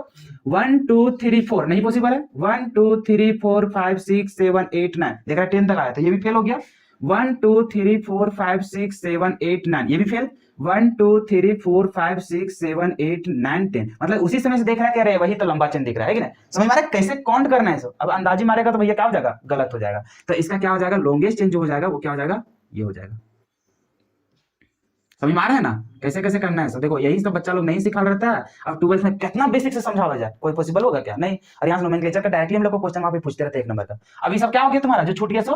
1 2 3 4 नहीं पॉसिबल है, 1 2 3 4 5 6 7 8 9, देख रहा है 10 तक आया तो ये भी फेल हो गया, 1 2 3 4 5 6 7 8 9, ये भी फेल। 1 2 3 4 5 6 7 8 9 10, मतलब उसी समय से देख रहा है कि अरे वही तो लंबा चेन दिख रहा है कि नहीं। समझ में आ रहा है कैसे काउंट करना है इसको। अब अंदाजी मारेगा तो भैया क्या हो जाएगा, गलत हो जाएगा। तो इसका क्या हो जाएगा, लॉन्गेस्ट चेन जो हो जाएगा वो क्या हो जाएगा, ये हो जाएगा। समझ में आ रहा है ना कैसे कैसे करना है। सब देखो यही सब बच्चा लोग नहीं सिखा रहता है। अब 12th में कितना बेसिक से समझावा जाए, कोई पॉसिबल होगा क्या, नहीं। और यहाँ से नोमेनक्लेचर का डायरेक्टली हम लोग को क्वेश्चन वहां पे पूछते रहते हैं 1 नंबर का। अब ये सब क्या हो गया तुम्हारा जो छूट गया सो,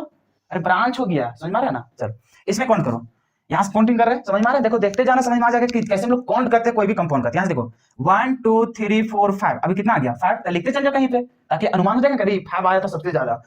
अरे ब्रांच हो गया। समझ में आ रहा है ना। चलो इसमें काउंट करो, यहाँ से काउंटिंग कर रहे हैं। समझ में आ रहा है, देखो देखते जाना, समझ में आ जाएगा कि कैसे हम लोग काउंट करते हैं कोई भी कंपाउंड करते हैं। यहाँ से देखो 1 2 3 4 5, अभी कितना आ गया 5, लिखते चल जाओ कहीं पे ताकि अनुमान हो जाएगा कभी 5 आया तो सबसे ज्यादा।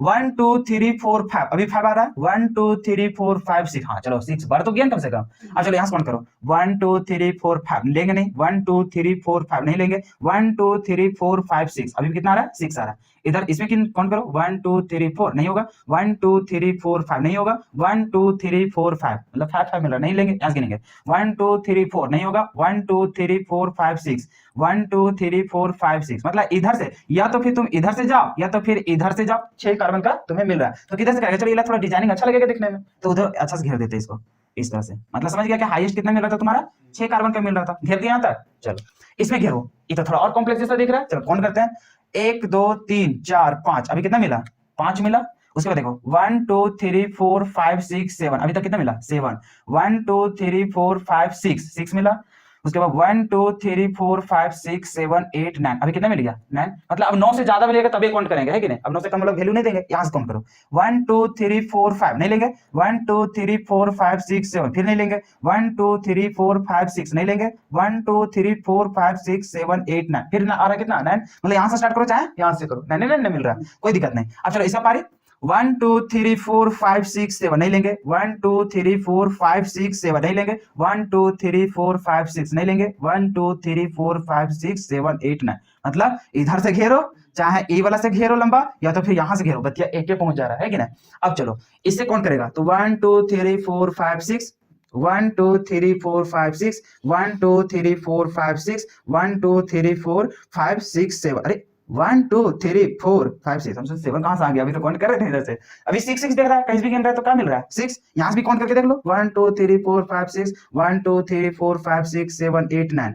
1 2 3 4 5, अभी 5 आ रहा है। 1 2 3 4 5 6, हाँ चलो 6 बार तो गया कम से कम। अब चलो यहाँ से काउंट करो 1 2 3 4 5, लेंगे नहीं। 1 2 3 4 5 नहीं लेंगे। 1 2 3 4 5 6, अभी कितना आ रहा है 6 आ रहा है। इधर इसमें काउंट करो 1 2 3 4, नहीं होगा। 1 2 3 4 5 नहीं होगा। 1 2 3 4 5, मतलब 5 5 मिल रहा है, नहीं लेंगे, यहाँ से गिनेंगे। 1 2 3 4 नहीं होगा। 1 2 3 4 5 6, 1 2 3 4 5 6, मतलब इधर से या तो फिर तुम इधर से जाओ या तो फिर इधर से जाओ। 6 कार्बन का तुम्हें मिल रहा है तो किधर से करेगा, चलो ये थोड़ा डिजाइनिंग अच्छा लगेगा देखने में, तो उधर अच्छा से घेर देते इसको इस तरह से। मतलब समझ गया कि हाईएस्ट कितना मिल रहा था तुम्हारा, 6 कार्बन का मिल रहा था। घेर दिया यहाँ तक। चलो इसमें घेरो, ये तो थोड़ा और कॉम्प्लेक्स जैसा दिख रहा है। चलो कौन करते हैं, 1 2 3 4 5, अभी कितना मिला 5 मिला। उसके बाद देखो 1 2 3 4 5 6 7, अभी तक कितना मिला 7। 1 2 3 4 5 6, 6 मिला। उसके बाद 1 2 3 4 5 6 7 8 9, अभी कितना मिल गया 9। मतलब अब 9 से ज्यादा मिलेगा तभी काउंट करेंगे, है कि नहीं। अब 9 से कम मतलब वैल्यू नहीं देंगे। यहां से काउंट करो 1 2 3 4 5 नहीं लेंगे। 1 2 3 4 5 6 7, फिर नहीं लेंगे। 1 2 3 4 5 6 नहीं लेंगे। 1 2 3 4 5 6 7 8 9, फिर आ रहा है कितना 9। मतलब यहां से स्टार्ट करो चाहे यहां से करो, 9 9 मिल रहा है, कोई दिक्कत नहीं। अब चलो इसका पारी 1 2 3 4 5 6 7 नहीं लेंगे। 1 2 3 4 5 6 7 नहीं लेंगे। 1 2 3 4 5 6 नहीं लेंगे। 1 2 3 4 5 6 7 8 9, मतलब इधर से घेरो चाहे ए वाला से घेरो लंबा या तो फिर यहां से घेरो, बतिया एक पे पहुंच जा रहा है कि नहीं। अब चलो इससे कौन करेगा तो 1 2 3 4 5 6, 1 2 3 4 5 6, 1 2 3 4 5 6, 1 2 3 4 5 6 7, अरे 1 2 3 4 5 6, हमसे 7 कहां से आ गया, अभी तो काउंट कर रहे थे इधर से। अभी 6 6 देख रहा है, कहीं भी गिन रहा है तो क्या मिल रहा है 6। यहां से भी काउंट करके देख लो 1 2 3 4 5 6, 1 2 3 4 5 6 7 8 9,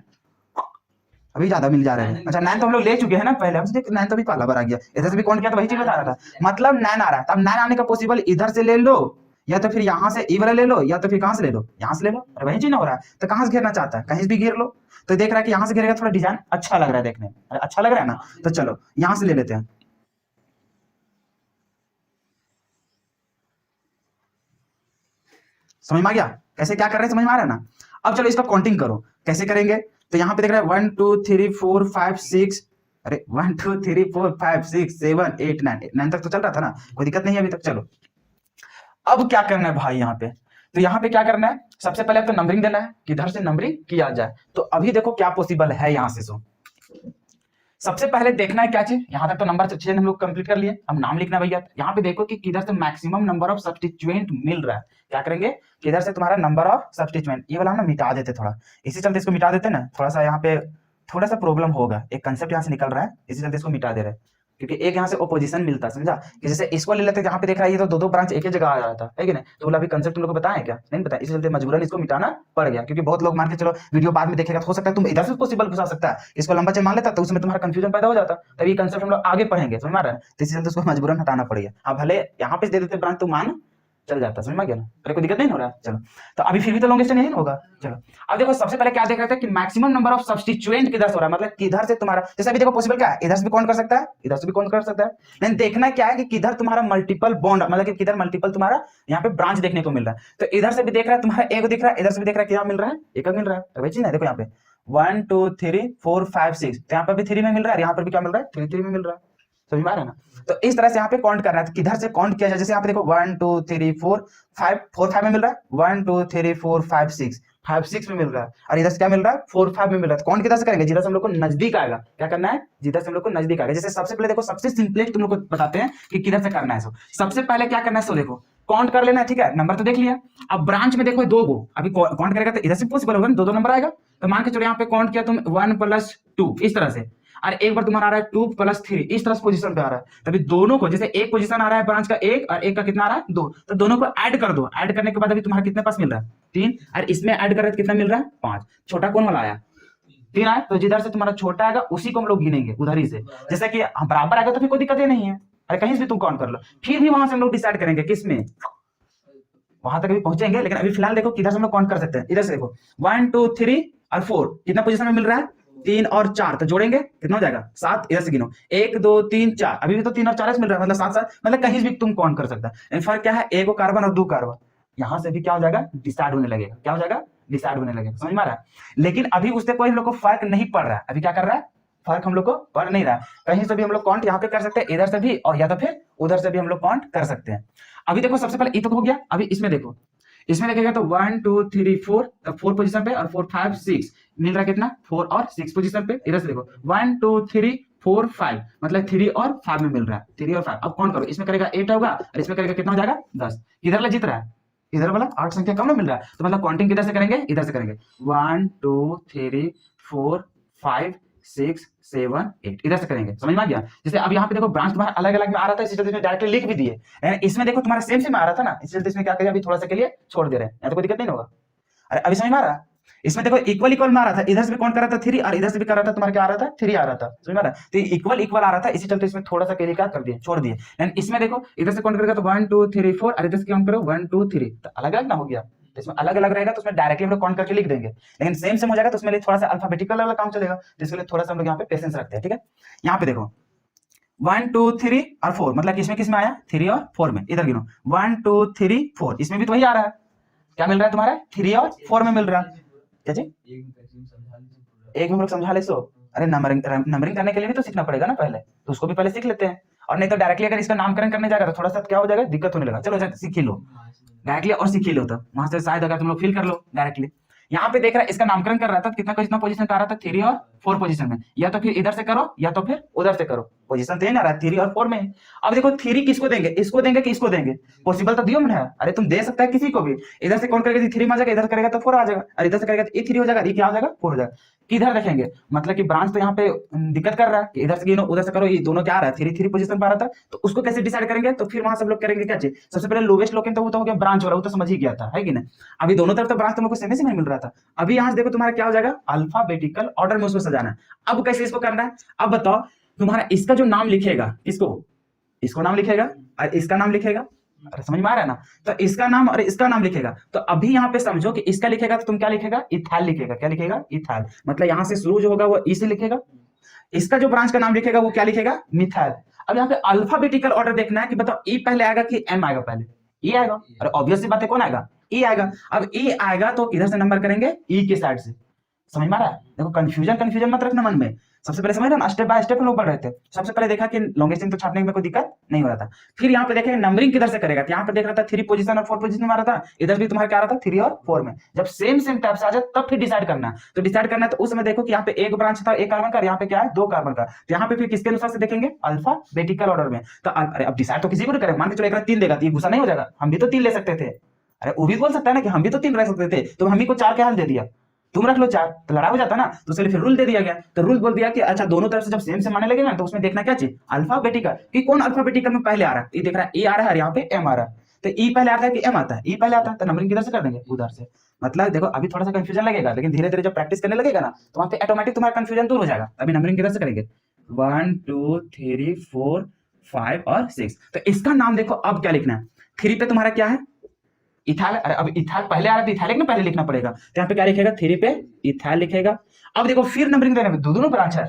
अभी ज्यादा मिल जा रहा है। अच्छा 9 तो हम लोग ले चुके हैं ना पहले, हमसे 9 तो भी पहला बार आ गया। इधर से भी काउंट किया तो वही चीज बता रहा था, मतलब 9 आ रहा है। तब 9 आने का पॉसिबल इधर से ले लो या तो फिर यहां से ई वाला ले लो या तो फिर कहां से ले लो, यहां से ले लो। अरे वही चीज ना हो रहा है तो कहां से घेरना चाहता है, कहीं से भी घेर लो। तो देख रहा है कि यहां से घेरेगा थोड़ा डिजाइन अच्छा लग रहा है देखने में, अरे अच्छा लग रहा है ना। तो चलो यहां से ले लेते हैं। समझ में आ गया कैसे क्या कर रहे हैं, समझ में आ रहा है ना। अब चलो इसका काउंटिंग करो, कैसे करेंगे तो यहाँ पे देख रहा है 1 2 3 4 5 6, अरे 1 2 3 4 5 6 7 8 9 तक तो चल रहा था ना, कोई दिक्कत नहीं है अभी तक। चलो अब क्या करना है भाई, यहाँ पे तो यहाँ पे क्या करना है, सबसे पहले तो नंबरिंग देना है, किधर से नंबरिंग किया जाए। तो अभी देखो क्या पॉसिबल है यहाँ से। सो सबसे पहले देखना है क्या चीज, यहाँ तक तो नंबर चेन हम लोग कंप्लीट कर लिए। अब नाम लिखना भैया, यहाँ पे देखो कि किधर से मैक्सिमम नंबर ऑफ सब्स्टिट्यूएंट मिल रहा है। क्या करेंगे, किधर से तुम्हारा नंबर ऑफ सब्स्टिट्यूएंट, ये वाला हम ना मिटा देते थोड़ा, इसी चलते इसको मिटा देते ना। थोड़ा सा यहाँ पे थोड़ा सा प्रॉब्लम होगा, एक कंसेप्ट यहाँ से निकल रहा है, इसी चलते इसको मिटा दे रहे हैं। क्योंकि एक यहाँ से ओपोजिशन मिलता है, समझा कि जैसे इसको ले लेते, यहाँ पे देख रहा है ये तो दो ब्रांच एक ही जगह आ रहा था, है कि नहीं। तो बोला अभी कंसेप्ट तुम लोग को बताया क्या, नहीं बताया, इसी चलते मजबूरन इसको मिटाना पड़ गया। क्योंकि बहुत लोग मान के चलो वीडियो बाद में देखेगा तो हो सकता है तुम इधर से पॉसिबल घुसा सकता है, इसको लंबा चेन मान लेता तो उसमें तुम्हारा कंफ्यूजन पैदा हो जाता। तभी कंसेप्ट हम लोग आगे पढ़ेंगे, समझ में आ रहा है। तो इसी चलते उसको मजबूरन हटाना पड़ गया। अब भले यहाँ पे दे देते ब्रांच तो मान चल जाता, समझ में गया ना, अरे कोई दिक्कत नहीं हो रहा है। चलो तो अभी फिर भी तो लॉन्गेस्ट नहीं होगा। चलो अब देखो सबसे पहले क्या देख रहे थे कि मैक्सिमम नंबर ऑफ सब्स्टिट्यूएंट किधर से हो रहा है, मतलब किधर से तुम्हारा, जैसे अभी देखो पॉसिबल क्या है, इधर से भी काउंट कर सकता है इधर से भी काउंट कर सकता है। लेकिन देखना क्या है कि किधर तुम्हारा मल्टीपल बॉन्ड, मतलब कि किधर मल्टीपल तुम्हारा यहाँ पे ब्रांच देखने को मिल रहा है। तो इधर से भी देख रहा है तुम्हारा एक दिख रहा है, इधर से भी देख रहा है क्या मिल रहा है, एक मिल रहा है। वही चीज है, देखो यहाँ पे 1 2 3 4 5 6, तो यहाँ पर भी 3 में मिल रहा है, यहाँ पर भी क्या मिल रहा है 3 3 में मिल रहा है, समझ में आ रहा है ना। तो इस तरह से यहाँ पे काउंट करना है, तो किधर से काउंट किया जाए। जैसे यहाँ पे देखो 1 2 3 4 5 4 5 में मिल रहा है, 1 2 3 4 5 6 5 6 में मिल रहा है, और इधर से क्या मिल रहा है 4 5 में मिल रहा है। तो काउंट किधर से करेंगे, जिधर से हम लोग को नजदीक आएगा। क्या करना है, जिधर से हम लोग को नजदीक आएगा। जैसे सबसे पहले देखो, सबसे सिंपलेस्ट तुम लोग को बताते हैं कि किधर से करना है। सो सबसे पहले क्या करना है, सो देखो काउंट कर लेना है, ठीक है, नंबर तो देख लिया। अब ब्रांच में देखो 2 गो, अभी काउंट करेगा तो इधर से पॉसिबल होगा, 2 नंबर आएगा। तो मान के चलो यहाँ पे काउंट किया तुम 1 + 2 इस तरह से। और एक बार तुम्हारा आ रहा है 2 + 3, इस तरह से पोजीशन पे आ रहा है, तभी दोनों को, जैसे एक पोजीशन आ रहा है ब्रांच का 1 और एक का कितना आ रहा है 2, तो दोनों को ऐड कर दो। ऐड करने के बाद अभी तुम्हारा कितने पास मिल रहा है 3, और इसमें ऐड कर रहे तो कितना मिल रहा है 5। छोटा कौन वाला आया 3 आया, तो जिधर से तुम्हारा छोटा आएगा उसी को हम लोग गिनेंगे उधर ही से। जैसे कि बराबर आएगा तो फिर कोई दिक्कत ही नहीं है, अरे कहीं से भी तुम काउंट कर लो, फिर भी वहां से हम लोग डिसाइड करेंगे किसमें, वहां तक भी पहुंचेंगे। लेकिन अभी फिलहाल देखो किधर से हम लोग काउंट कर सकते हैं, इधर से देखो 1 2 3 और 4 कितना पोजीशन में मिल रहा है 3 और 4, तो जोड़ेंगे कितना हो जाएगा 7। इधर से गिनो 1 2 3 4, अभी भी तो 3 और 4 से मिल रहा है, मतलब 7 7, मतलब कहीं भी तुम काउंट कर सकता है। फर्क क्या है, एक कार्बन और 2 कार्बन, यहां से भी क्या हो जाएगा डिसाइड होने लगेगा, क्या हो जाएगा डिसाइड होने लगेगा, समझ में आ रहा है। लेकिन अभी उससे कोई हम लोग को फर्क नहीं पड़ रहा है, अभी क्या कर रहा है फर्क हम लोग को पड़ नहीं रहा है। कहीं से भी हम लोग काउंट यहाँ पे कर सकते हैं, इधर से भी और या तो फिर उधर से भी हम लोग काउंट कर सकते हैं। अभी देखो सबसे पहले ये तो हो गया, अभी इसमें देखो, इसमें देखेगा तो 1 2 3 4, तब 4 पोजीशन पे और 4 5 6 मिल रहा है कितना 4 और 6 पोजीशन पे। इधर से देखो 1 2 3 4 5, मतलब 3 और 5 में मिल रहा है, 3 और 5। अब कौन करो, इसमें करेगा 8 होगा और इसमें करेगा कितना हो जाएगा 10। किधर वाला जीत रहा है, इधर वाला 8 संख्या कम ना मिल रहा है, तो मतलब काउंटिंग किधर से करेंगे, इधर से करेंगे 1 2 3 4 5 6 7 8, इधर से करेंगे, समझ में आ गया। जैसे अब यहाँ पे देखो ब्रांच तुम्हारा अलग अलग में आ रहा था, इसी चलते इसमें डायरेक्टली लिख भी दिए। इसमें देखो तुम्हारा सेम सेम आ रहा था ना, इस चलते इसमें क्या करें, अभी थोड़ा सा के लिए छोड़ दे रहे हैं, तो कोई दिक्कत नहीं होगा। अरे अभी समझ में आ रहा है, इसमें देखो इक्वल इक्वल में आ रहा था, इधर से भी काउंट कर रहा था 3 और इधर से भी कर रहा था, तुम्हारा क्या आ रहा था 3 आ रहा था, समझ में आ रहा है। तो इक्वल इक्वल आ रहा था, इसी चलते इसमें थोड़ा सा के लिए क्या कर दिए छोड़ दिए। लेकिन इसमें देखो इधर से काउंट करेगा तो 1 2 3 4 और इधर से काउंट करो 1 2 3, तो अलग अलग ना हो गया। तो इसमें अलग अलग रहेगा तो उसमें डायरेक्टली हम लोग काउंट करके लिख देंगे, लेकिन सेम सेम हो जाएगा तो उसमें लिए थोड़ा सा अल्फाबेटिकल वाला काम चलेगा, तो इसके लिए थोड़ा सा हम लोग यहाँ पे पेशेंस रखते हैं, ठीक है। यहाँ पे देखो 1 2 3 और 4, मतलब किसमें किसमें आया 3 और 4 में, इधर गिनो 1 2 3 4, इसमें भी तो वही आ रहा है, क्या मिल रहा है तुम्हारा 3 और 4 में मिल रहा है। क्या जी एक में हम लोग समझा ले सो, अरे नंबरिंग करने के लिए भी तो सीखना पड़ेगा ना पहले, तो उसको भी पहले सीख लेते हैं, और नहीं तो डायरेक्टली अगर इसका नामकरण करने जाएगा तो थोड़ा सा क्या हो जाएगा दिक्कत होने लगा। चलो सीख ही लो डायरेक्टली और सीख ही लो, तो वहां से शायद अगर तुम लोग फील कर लो डायरेक्टली। यहाँ पे देख रहा है इसका नामकरण कर रहा था, कितना कितना पोजीशन पे आ रहा था 3 और 4 पोजीशन में, या तो फिर इधर से करो या तो फिर उधर से करो, पोजीशन तो आ रहा है 3 और 4 में। अब देखो 3 किसको देंगे, इसको देंगे कि इसको देंगे, पॉसिबल तो दियो में है, अरे तुम दे सकता है किसी को भी, इधर से कौन करेगा 3 में आ जाएगा, इधर करेगा तो 4 आ जाएगा, और इधर से करेगा तो ये 3 हो जाएगा, ये क्या हो जाएगा 4 हो जाएगा। किधर रखेंगे, मतलब कि ब्रांच तो यहाँ पे दिक्कत कर रहा है कि इधर से गिनो उधर से करो, ये दोनों क्या आ रहा है 3 3 पोजीशन पे आ रहा था, तो उसको कैसे डिसाइड करेंगे, तो फिर वहां सब लोग करेंगे क्या चीज, सबसे पहले लोवेस्ट लोकेशन तो वो तो हो गया ब्रांच वाला, वो तो समझ ही गया था है कि नहीं। अभी दोनों तरफ तो ब्रांच तुम लोग को सेम सेम मिल रहा था, अभी यहाँ से देखो तुम्हारा क्या हो जाएगा अल्फाबेटिकल ऑर्डर में उसको सजाना है। अब कैसे इसको करना है, अब बताओ तुम्हारा इसका जो नाम लिखेगा, इसको नाम लिखेगा और इसका नाम लिखेगा, अरे समझ में आ रहा है ना, तो इसका नाम और इसका नाम लिखेगा। तो अभी यहाँ पे समझो कि इसका लिखेगा तो तुम क्या लिखेगा इथाइल लिखेगा, क्या लिखेगा इथाइल, मतलब यहाँ से शुरू जो होगा वो ई से लिखेगा, इसका जो ब्रांच का नाम लिखेगा वो क्या लिखेगा मिथाइल। अब यहाँ पे अल्फाबेटिकल ऑर्डर देखना है कि बताओ ई पहले आएगा कि एम आएगा, पहले ई आएगा, अरे ऑब्वियस सी बात है कौन आएगा ई आएगा। अब ई आएगा तो इधर से नंबर करेंगे ई के साइड से, समझ में आ रहा है। देखो कंफ्यूजन मत रखना मन में, सबसे पहले समझ रहे ना स्टेप बाय स्टेप हम लोग बढ़ रहे थे। सबसे पहले देखा कि लॉन्गेस्ट तो छापने में कोई दिक्कत नहीं हो रहा था, फिर यहाँ पे देखेंगे नंबरिंग किधर से करेगा, यहाँ पे देख रहा था 3 पोजीशन और 4 पोजीशन में आ रहा था, इधर भी तुम्हारा क्या आ रहा था 3 और 4 में। जब सेम सेम टाइप से आ जाए तब फिर डिसाइड करना, तो डिसाइड करना है तो उस समय देखो कि यहाँ पे एक ब्रांच था 1 कार्बन का, यहाँ पे क्या है 2 कार्बन का, तो यहाँ पे फिर किसके अनुसार से देखेंगे अल्फाबेटिकल ऑर्डर में। तो अरे अब डिसाइड तो किसी को करे, मान के चलो एक 3 देगा तो ये गुस्सा नहीं हो जाएगा, हम भी तो 3 ले सकते थे, अरे वो भी बोल सकता है ना कि हम भी तो 3 रह सकते थे, तो हम ही को 4 के हाल दे दिया, तुम रख लो 4, तो लड़ाई हो जाता ना, तो उसके लिए फिर रूल दे दिया गया। तो रूल बोल दिया कि अच्छा दोनों तरफ से जब सेम से माने लगे ना तो उसमें देखना क्या चाहिए अल्फाबेटिकल, कि कौन अल्फाबेटिकल में पहले आ रहा है, ये देख रहा है ए आ रहा है, यहाँ पे एम आ रहा है, तो ई पहले आता है कि एम आता है, ई पहले आता है, तो नंबरिंग किधर से कर देंगे उधर से। मतलब देखो अभी थोड़ा सा कंफ्यूजन लगेगा, लेकिन धीरे धीरे जब प्रैक्टिस करने लगेगा ना तो वहां पे ऑटोमेटिक तुम्हारा कंफ्यूजन दूर हो जाएगा। अभी नंबरिंग किधर से करेंगे 1 2 3 4 5 और 6, तो इसका नाम देखो अब क्या लिखना है, 3 पे तुम्हारा क्या है इथाइल, अरे अब इथाइल पहले आ रहा था इथाइलिक में पहले लिखना पड़ेगा, तो यहाँ पे क्या लिखेगा 3 पे इथाइल लिखेगा। अब देखो फिर नंबरिंग देने में दोनों ब्रांच है,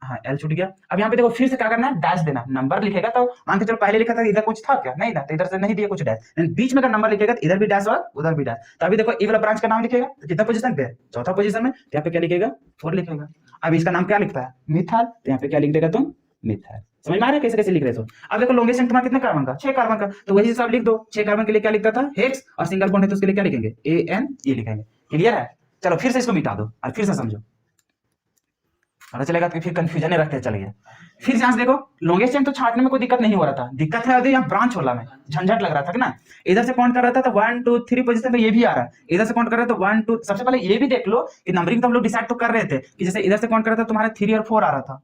हाँ एल छूट गया। अब यहाँ पे देखो फिर से क्या करना है डैश देना, नंबर लिखेगा तो मान के चलो पहले लिखा था इधर कुछ था क्या नहीं था, तो इधर से नहीं दिया कुछ डैश, लेकिन बीच में अगर नंबर लिखेगा तो इधर भी डैश और उधर भी डैश। तो अभी देखो ई वाला ब्रांच का नाम लिखेगा तो कितना पोजीशन पे है चौथा पोजीशन में, तो यहाँ पे क्या लिखेगा 4 लिखेगा। अब इसका नाम क्या लिखता है मिथाइल, तो यहाँ पे क्या लिख देगा तुम मिथाइल। समझ में आ रहा है कैसे कैसे लिख रहे हो। अब देखो लॉन्गेस्ट तुम्हारा कितने कार्बन का 6 कार्बन का, तो वही सब लिख दो। 6 कार्बन के लिए क्या लिखता था हेक्स, और सिंगल बॉन्ड है तो उसके लिए क्या लिखेंगे AN ये लिखेंगे। क्लियर है, चलो फिर से इसको मिटा दो और फिर से समझो। पता चलेगा तो फिर कंफ्यूजन में रखते चले गए। फिर यहाँ से देखो लॉन्गेस्ट चेन तो छांटने में कोई दिक्कत नहीं हो रहा था, दिक्कत है यहाँ ब्रांच होला में झंझट लग रहा था ना। इधर से काउंट कर रहा था तो 1 2 3 पोजीशन पे ये भी आ रहा है, इधर से काउंट कर रहे तो 1 2। सबसे पहले ये भी देख लो कि नंबरिंग तो हम लोग डिसाइड तो कर रहे थे कि जैसे इधर से काउंट कर रहा था तुम्हारा 3 और 4 आ रहा था,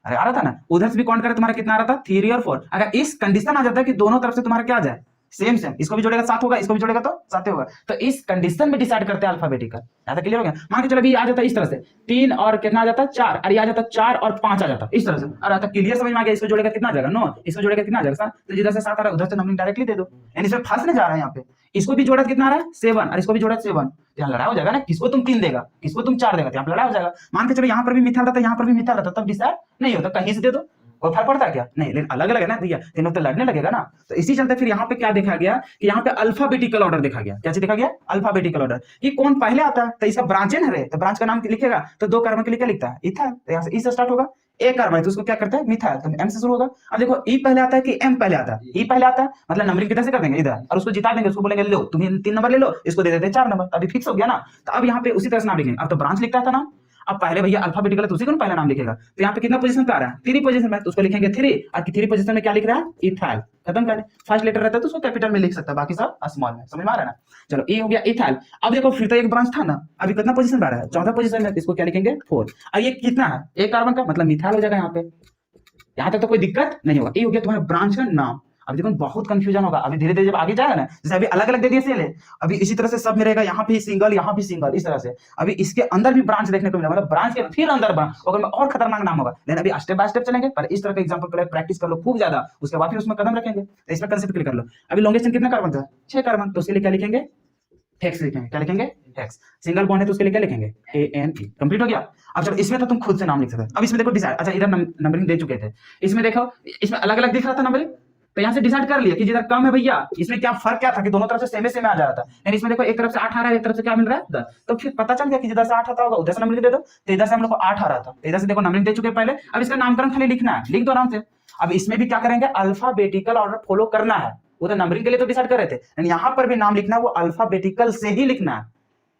अरे आ रहा था ना। उधर से भी काउंट करे तुम्हारा कितना आ रहा था 3 और 4। अगर इस कंडीशन आ जाता है कि दोनों तरफ से तुम्हारा क्या आ जाए सेम सेम, इसको भी जोड़ेगा 7 होगा, इसको भी जोड़ेगा तो 7 होगा, तो इस कंडीशन में डिसाइड करते हैं अल्फाबेटिकल। ऐसा क्लियर हो गया। मान के चलो अभी आ जाता है इस तरह से 3 और कितना आ जाता है 4, और ये आ जाता है 4 और 5 आ जाता है इस तरह से, और आता क्लियर समझ में आ गया। इसको जोड़ेगा कितना आ जाएगा 9, इसको जोड़ेगा कितना आ जाएगा 7, तो जिधर से 7 आ रहा है उधर से नंबरिंग डायरेक्टली दे दो, यानी इसमें फंसने जा रहा है यहाँ पे। इसको भी जोड़ा कितना आ रहा है 7 और इसको भी जोड़ा 7, यहाँ लड़ाई हो जाएगा ना, किसको तुम 3 देगा किसको तुम 4 देगा, यहाँ लड़ाई हो जाएगा। मान के चलो यहाँ पर भी मिथाइल रहता, यहाँ पर भी मिथाइल रहता, तब डिसाइड नहीं होता, कहीं से दे दो कोई फर्क पड़ता है क्या नहीं, लेकिन अलग अलग है ना भैया, तीनों तो लड़ने लगेगा ना। तो इसी चलते फिर यहाँ पे क्या देखा गया कि यहाँ पे अल्फाबेटिकल ऑर्डर देखा गया। क्या चीज देखा गया अल्फाबेटिकल ऑर्डर, कि कौन पहले आता है, तो इसका ब्रांच है ना रे, तो ब्रांच का नाम लिखेगा तो 2 कार्बन के लिए क्या लिखता है इथाइल, तो यहाँ से ई से स्टार्ट होगा, एक कार्बन तो उसको क्या करता है मिथाइल, तो एम से शुरू होगा। अब देखो ई पहले आता है कि एम पहले आता है, ई पहले आता है मतलब नंबरिंग किधर से कर देंगे इधर, और उसको जिता देंगे, उसको बोलेंगे लो तुम्हें 3 नंबर ले लो, इसको दे देते हैं 4 नंबर, अभी फिक्स हो गया ना। तो अब यहाँ पे उसी तरह से नाम लिखेंगे, अब तो ब्रांच लिखता था नाम, अब पहले भैया अल्फाबेटिकल है तो उसी को पहला नाम लिखेगा, तो यहाँ पे कितना पोजीशन पे आ रहा है 3 पोजीशन में, तो उसको लिखेंगे 3, और 3 पोजीशन में क्या लिख रहा है इथाइल, खत्म कर। फर्स्ट लेटर रहता है तो उसको कैपिटल में लिख सकता है, बाकी सब स्मॉल में, समझ में आ रहा है ना। चलो ये हो गया इथाइल। अब देखो फिर तो एक ब्रांच था ना, अभी कितना पोजीशन पे आ रहा है 14 पोजीशन में, इसको क्या लिखेंगे 4, और ये कितना है एक कार्बन का मतलब मिथाइल हो जाएगा यहाँ पे, यहाँ तक तो कोई दिक्कत नहीं होगा। ये हो गया तुम्हारे ब्रांच का नाम। अब देखो बहुत कंफ्यूजन होगा, अभी धीरे धीरे जब आगे जाएगा ना, जैसे अभी अलग अलग दे दिए सेल है, अभी इसी तरह से सब में रहेगा, यहाँ भी सिंगल यहाँ भी सिंगल, इस तरह से अभी इसके अंदर भी ब्रांच देखने को मिला, मतलब ब्रांच के फिर अंदर ब्रांच अगर में और खतरनाक नाम होगा, लेकिन अभी स्टेप बाय स्टेप चलेंगे। पर इस तरह का एग्जांपल पहले प्रैक्टिस कर लो खूब ज्यादा, उसके बाद फिर उसमें कदम रखेंगे। तो इसमें कंसेप्ट क्लियर कर लो। अभी लॉन्गेस्ट चेन कितना कार्बन था 6 कार्बन, तो उसके लिए क्या लिखेंगे हेक्स लिखेंगे, क्या लिखेंगे हेक्स। सिंगल बॉन्ड है तो उसके लिए क्या लिखेंगे ANE, कंप्लीट हो गया। अब चलो इसमें तो तुम खुद से नाम लिख सकते हो। अब इसमें देखो डिसाइड, अच्छा इधर नंबरिंग दे चुके थे, इसमें देखो इसमें अलग अलग दिख रहा था नंबरिंग, तो यहाँ से डिसाइड कर लिया कि जिधर कम है भैया, इसमें क्या फर्क क्या था कि दोनों तरफ से सेम सेम आ जा रहा था, यानी इसमें देखो एक तरफ से 8 आ रहा है, एक तरफ से क्या मिल रहा है 10, तो फिर पता चल गया कि जिधर से 8 आता होगा उधर से नंबरिंग दे दो, तो इधर से हम लोग को 8 आ रहा था, तो इधर से देखो नंबरिंग दे चुके पहले। अब इसका नामकरण खाली लिखना है, लिख दो आराम से। अब इसमें भी क्या करेंगे अल्फाबेटिकल ऑर्डर फॉलो करना है, वो तो नंबरिंग के लिए तो डिसाइड कर रहे थे, यानी यहाँ पर भी नाम लिखना है वो अल्फाबेटिकल से ही लिखना है।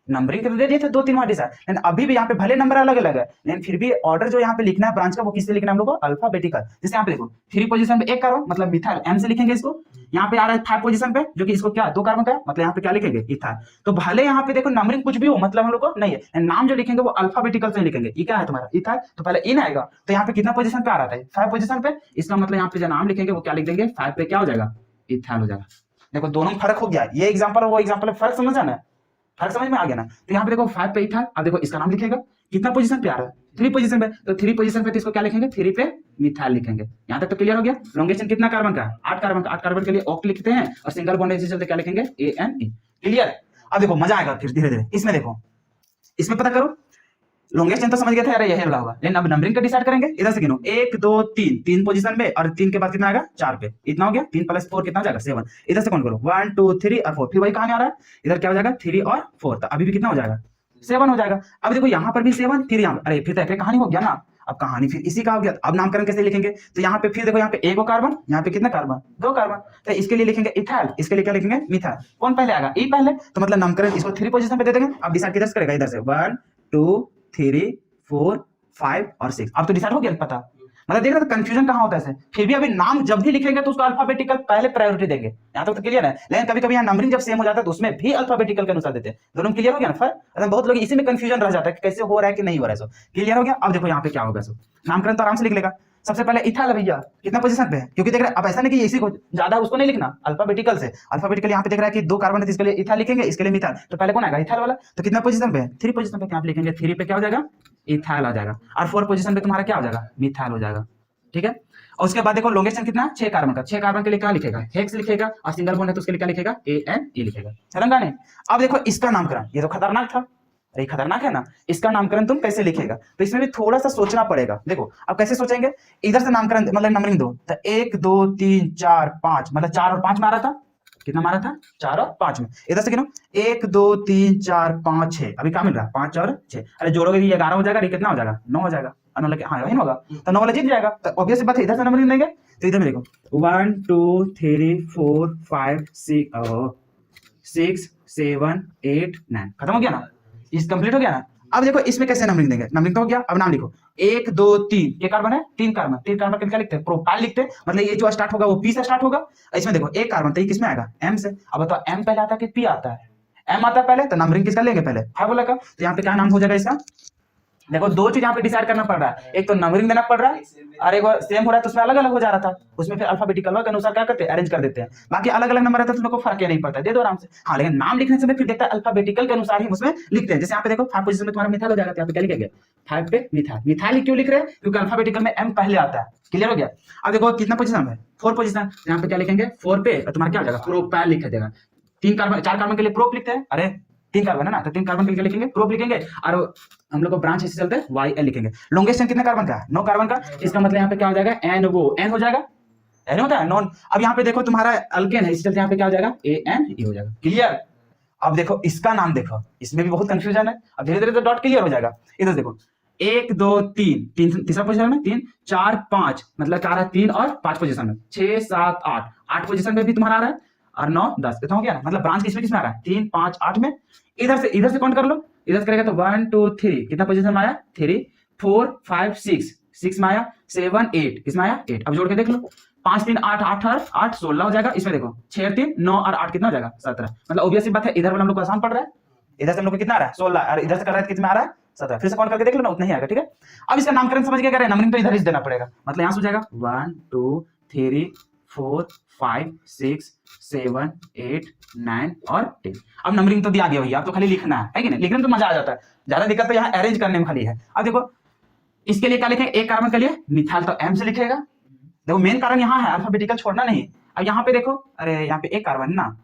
नंबरिंग तो दे दिए थे 2-3 वहां डिसाइड, लेकिन अभी भी यहाँ पे भले नंबर अलग अलग है, लेकिन फिर भी ऑर्डर जो यहाँ पे लिखना है ब्रांच का वो किससे लिखना है हम लोग को अल्फाबेटिकल। जैसे यहाँ पे देखो 3 पोजीशन पे एक कार्बन मतलब मिथाइल एम से लिखेंगे इसको, यहाँ पे आ रहा है 5 पोजीशन पे जो कि इसको क्या 2 कार्बन का है, मतलब यहाँ पे क्या लिखेंगे इथाइल। तो भले यहाँ पे देखो नंबरिंग कुछ भी हो मतलब हम लोग को नहीं है, नाम जो लिखेंगे वो अल्फाबेटिकल से लिखेंगे। ये क्या है तुम्हारा इथाइल, तो पहले इन आएगा, तो यहाँ पे कितना पोजीशन पे आ रहा था 5 पोजीशन पे, इसका मतलब यहाँ पे जो नाम लिखेंगे वो क्या लिख देंगे 5 पे क्या हो जाएगा इथाइल हो जाएगा। देखो दोनों में फर्क हो गया, ये एग्जांपल और वो एग्जांपल फर्क समझ आना है, फर्क समझ में आ गया ना। तो यहाँ पे देखो 5 पे इथाइल, अब देखो इसका नाम लिखेगा कितना पोजीशन पे आ रहा है 3 पोजीशन पे, तो 3 पोजीशन पे तो इसको क्या लिखेंगे 3 पे मिथाइल लिखेंगे। यहाँ तक तो क्लियर हो गया। लॉन्गेस्ट चेन कितना कार्बन का 8 कार्बन का, 8 कार्बन के लिए ऑक्ट लिखते हैं, और सिंगल बॉन्ड इसी चलते क्या लिखेंगे ANE, क्लियर। अब देखो मजा आएगा फिर धीरे धीरे इसमें, देखो इसमें पता करो लॉन्गेस्ट चेन तो समझ गए थे, अरे यही वाला होगा, लेकिन अब नंबरिंग का डिसाइड करेंगे। इधर से गिनो 1 2 3, 3 पोजीशन में, और 3 के बाद कितना आएगा 4 पे, इतना हो गया 3 + 4 कितना हो जाएगा 7। इधर से कौन करो 1 2 3 और 4, फिर वही कहानी आ रहा है, इधर क्या हो जाएगा 3 और 4, तो अभी भी कितना हो जाएगा 7 हो जाएगा। अब देखो यहाँ पर भी 7, फिर यहाँ अरे फिर तो कहानी हो गया ना। अब कहानी फिर इसी का हो गया। अब नामकरण कैसे लिखेंगे, तो यहाँ पे फिर देखो यहाँ पे 1 कार्बन, यहाँ पे कितना कार्बन 2 कार्बन, तो इसके लिए लिखेंगे इथाइल, इसके लिए क्या लिखेंगे मिथाइल। कौन पहले आएगा ई पहले, तो मतलब नामकरण इसको 3 पोजीशन पे दे देंगे। अब डिसाइड किधर से करेगा इधर से 1 2 3 4 5 और 6, अब तो डिसाइड हो गया पता। मतलब देख रहे हो कंफ्यूजन कहाँ होता है ऐसे। फिर भी अभी नाम जब भी लिखेंगे तो उसको अल्फाबेटिकल पहले प्रायोरिटी देंगे, यहाँ तक तो क्लियर है। लेकिन कभी कभी यहाँ नंबरिंग जब सेम हो जाता है तो उसमें भी अल्फाबेटिकल के अनुसार देते हैं। दोनों क्लियर हो गया ना फर्क। बहुत लोग इसी में कंफ्यूजन रह जाता है कि कैसे हो रहा है कि नहीं हो रहा है। सो क्लियर हो गया। अब देखो यहाँ पे क्या होगा, सो नामकरण तो आराम से लिख लेगा। सबसे पहले इथाइल भैया कितना पोजीशन पे है, क्योंकि देख रहे हैं अब ऐसा नहीं कि इसी को ज्यादा उसको नहीं लिखना अल्फाबेटिकल से। अल्फाबेटिकल यहाँ पे देख रहा है कि 2 कार्बन है, इसके लिए इथाइल लिखेंगे, इसके लिए मिथाइल, तो पहले कौन आएगा इथाइल वाला। तो कितना पोजीशन पे है 3 पोजीशन पे, क्या आप लिखेंगे 3 पे क्या हो जाएगा इथाइल आ जाएगा, और 4 पोजीशन पे तुम्हारा क्या हो जाएगा मिथाइल हो जाएगा। ठीक है। और उसके बाद देखो लॉन्गेस्ट चेन कितना 6 कार्बन का, 6 कार्बन के लिए क्या लिखेगा हेक्स लिखेगा, और सिंगल बॉन्ड है तो उसके लिए क्या लिखेगा ANE लिखेगा। समझा नहीं। अब देखो इसका नामकरण, ये तो खतरनाक था, अरे खतरनाक है ना। इसका नामकरण तुम कैसे लिखेगा, तो इसमें भी थोड़ा सा सोचना पड़ेगा। देखो अब कैसे सोचेंगे, इधर से नामकरण मतलब नंबरिंग दो, तो 1 2 3 4 5, मतलब 4 और 5 में आ रहा था, कितना मारा था 4 और 5 में। इधर से गिनो 1 2 3 4 5 6, अभी क्या मिल रहा है 5 और 6, अरे जोड़ोगे 11 हो जाएगा, कितना हो जाएगा 9 हो जाएगा, मतलब हाँ वही होगा, तो 9 वाला जीत जाएगा। तो ऑब्वियस बात है इधर से नंबरिंग देंगे, तो इधर में देखो 1 2 3 4 5 6 7 8 9, खत्म हो गया ना, इस कंप्लीट हो गया ना। अब देखो इसमें कैसे नंबरिंग देंगे, नंबरिंग तो हो गया, अब नाम लिखो 1 2 3, ये कार्बन है, 3 कार्बन, 3 कार्बन के क्या लिखते हैं, प्रोपाइल लिखते हैं, मतलब ये जो स्टार्ट होगा वो पी से स्टार्ट होगा। इसमें देखो एक कार्बन तो ये किसमें आएगा, एम से। अब बताओ एम पहले आता है कि पी आता है, एम आता है पहले, तो नंबरिंग किसका लेंगे पहले, 5 वाला का। तो यहाँ पे क्या नाम हो जाएगा इसका, देखो दो चीज यहाँ पे डिसाइड करना पड़ रहा है, एक तो नंबरिंग देना पड़ रहा है और एक सेम हो रहा है तो उसमें अलग अलग हो जा रहा था, उसमें फिर अल्फाबेटिकल के अनुसार क्या करते हैं, अरेंज कर देते हैं। बाकी अलग अलग नंबर रहता है तो लोग को फर्क नहीं पड़ता, दे दो आराम से। हाँ लेकिन नाम लिखने से फिर देखता है अल्फाबेटिकल के अनुसार ही उसमें लिखते हैं। जैसे यहाँ पे देखो 5 पोजीशन में तुम्हारा मिथाइल हो जाएगा, यहाँ पे क्या लिखेंगे 5 पे मिथाइल। मिथाइल क्यों लिख रहे हैं, क्योंकि अल्फाबेटिकल में एम पहले आता है, क्लियर हो गया। अब देखो कितना पोजीशन है, 4 पोजीशन, यहाँ पे क्या लिखेंगे 4 पे तुम्हारा क्या हो जाएगा, प्रोपाइल लिखा जाएगा। 3 कार्बन 4 कार्बन के लिए प्रोप लिखते हैं, अरे 3 कार्बन है ना, तो 3 कार्बन के लिए लिखेंगे प्रोप लिखेंगे, और हम लोग को ब्रांच इससे चलते हैं वाई एल लिखेंगे। लॉन्गेस्ट चेन कितने कार्बन का है, 9 कार्बन का, इसका मतलब यहाँ पे क्या हो जाएगा एन, वो एन हो जाएगा, एन होता है नॉन। अब यहाँ पे देखो तुम्हारा अल्केन है, इससे चलते यहाँ पे क्या हो जाएगा ए एन ई हो जाएगा, क्लियर। अब देखो इसका नाम देखो, इसमें भी बहुत कंफ्यूजन है, अब धीरे धीरे तो डॉट क्लियर हो जाएगा। इधर देखो 1 2 3, तीसरा पोजीशन में 3 4 5, मतलब क्या आ रहा है 3 और 5 पोजीशन में, 6 7 8, 8 पोजीशन में भी तुम्हारा आ रहा है, और 9 10 तो हो गया ना, मतलब ब्रांच किसमें आ रहा है 3 5 8 में। इधर से काउंट कर लो, इधर से करेगा तो 1 2 3, कितना पोजीशन में आया 3 4 5 6, 6 में आया 7 8, किसमें आया 8। अब जोड़ के देख लो 5 3 8 8 8 16 हो जाएगा। इसमें देखो 6 3 9 और 8 कितना हो जाएगा 17, मतलब ऑब्वियस सी बात है इधर वाला हम लोग को आसान पड़ रहा है, इधर से हम लोग को कितना आ रहा है 16, और इधर से कर रहा है कितना आ रहा है 17, फिर से काउंट करके देख लो ना, उतना ही आएगा, ठीक है। अब इसका नामकरण समझ गया, नंबरिंग तो इधर ही देना पड़ेगा, मतलब यहां से हो जाएगा 1 2 3 4 5 6 7 8 9 और 10। अब नंबरिंग तो दिया गया भैया, अब तो खाली लिखना है कि नहीं, लिखने में तो मजा आ जाता है, ज्यादा दिक्कत तो यहाँ अरेंज करने में खाली है। अब देखो इसके लिए क्या लिखेंगे, एक कार्बन के लिए मिथाइल तो एम से लिखेगा, देखो मेन कारण यहाँ है अल्फाबेटिकल छोड़ना नहीं। अब यहाँ पे देखो, अरे यहाँ पे एक कार्बन ना,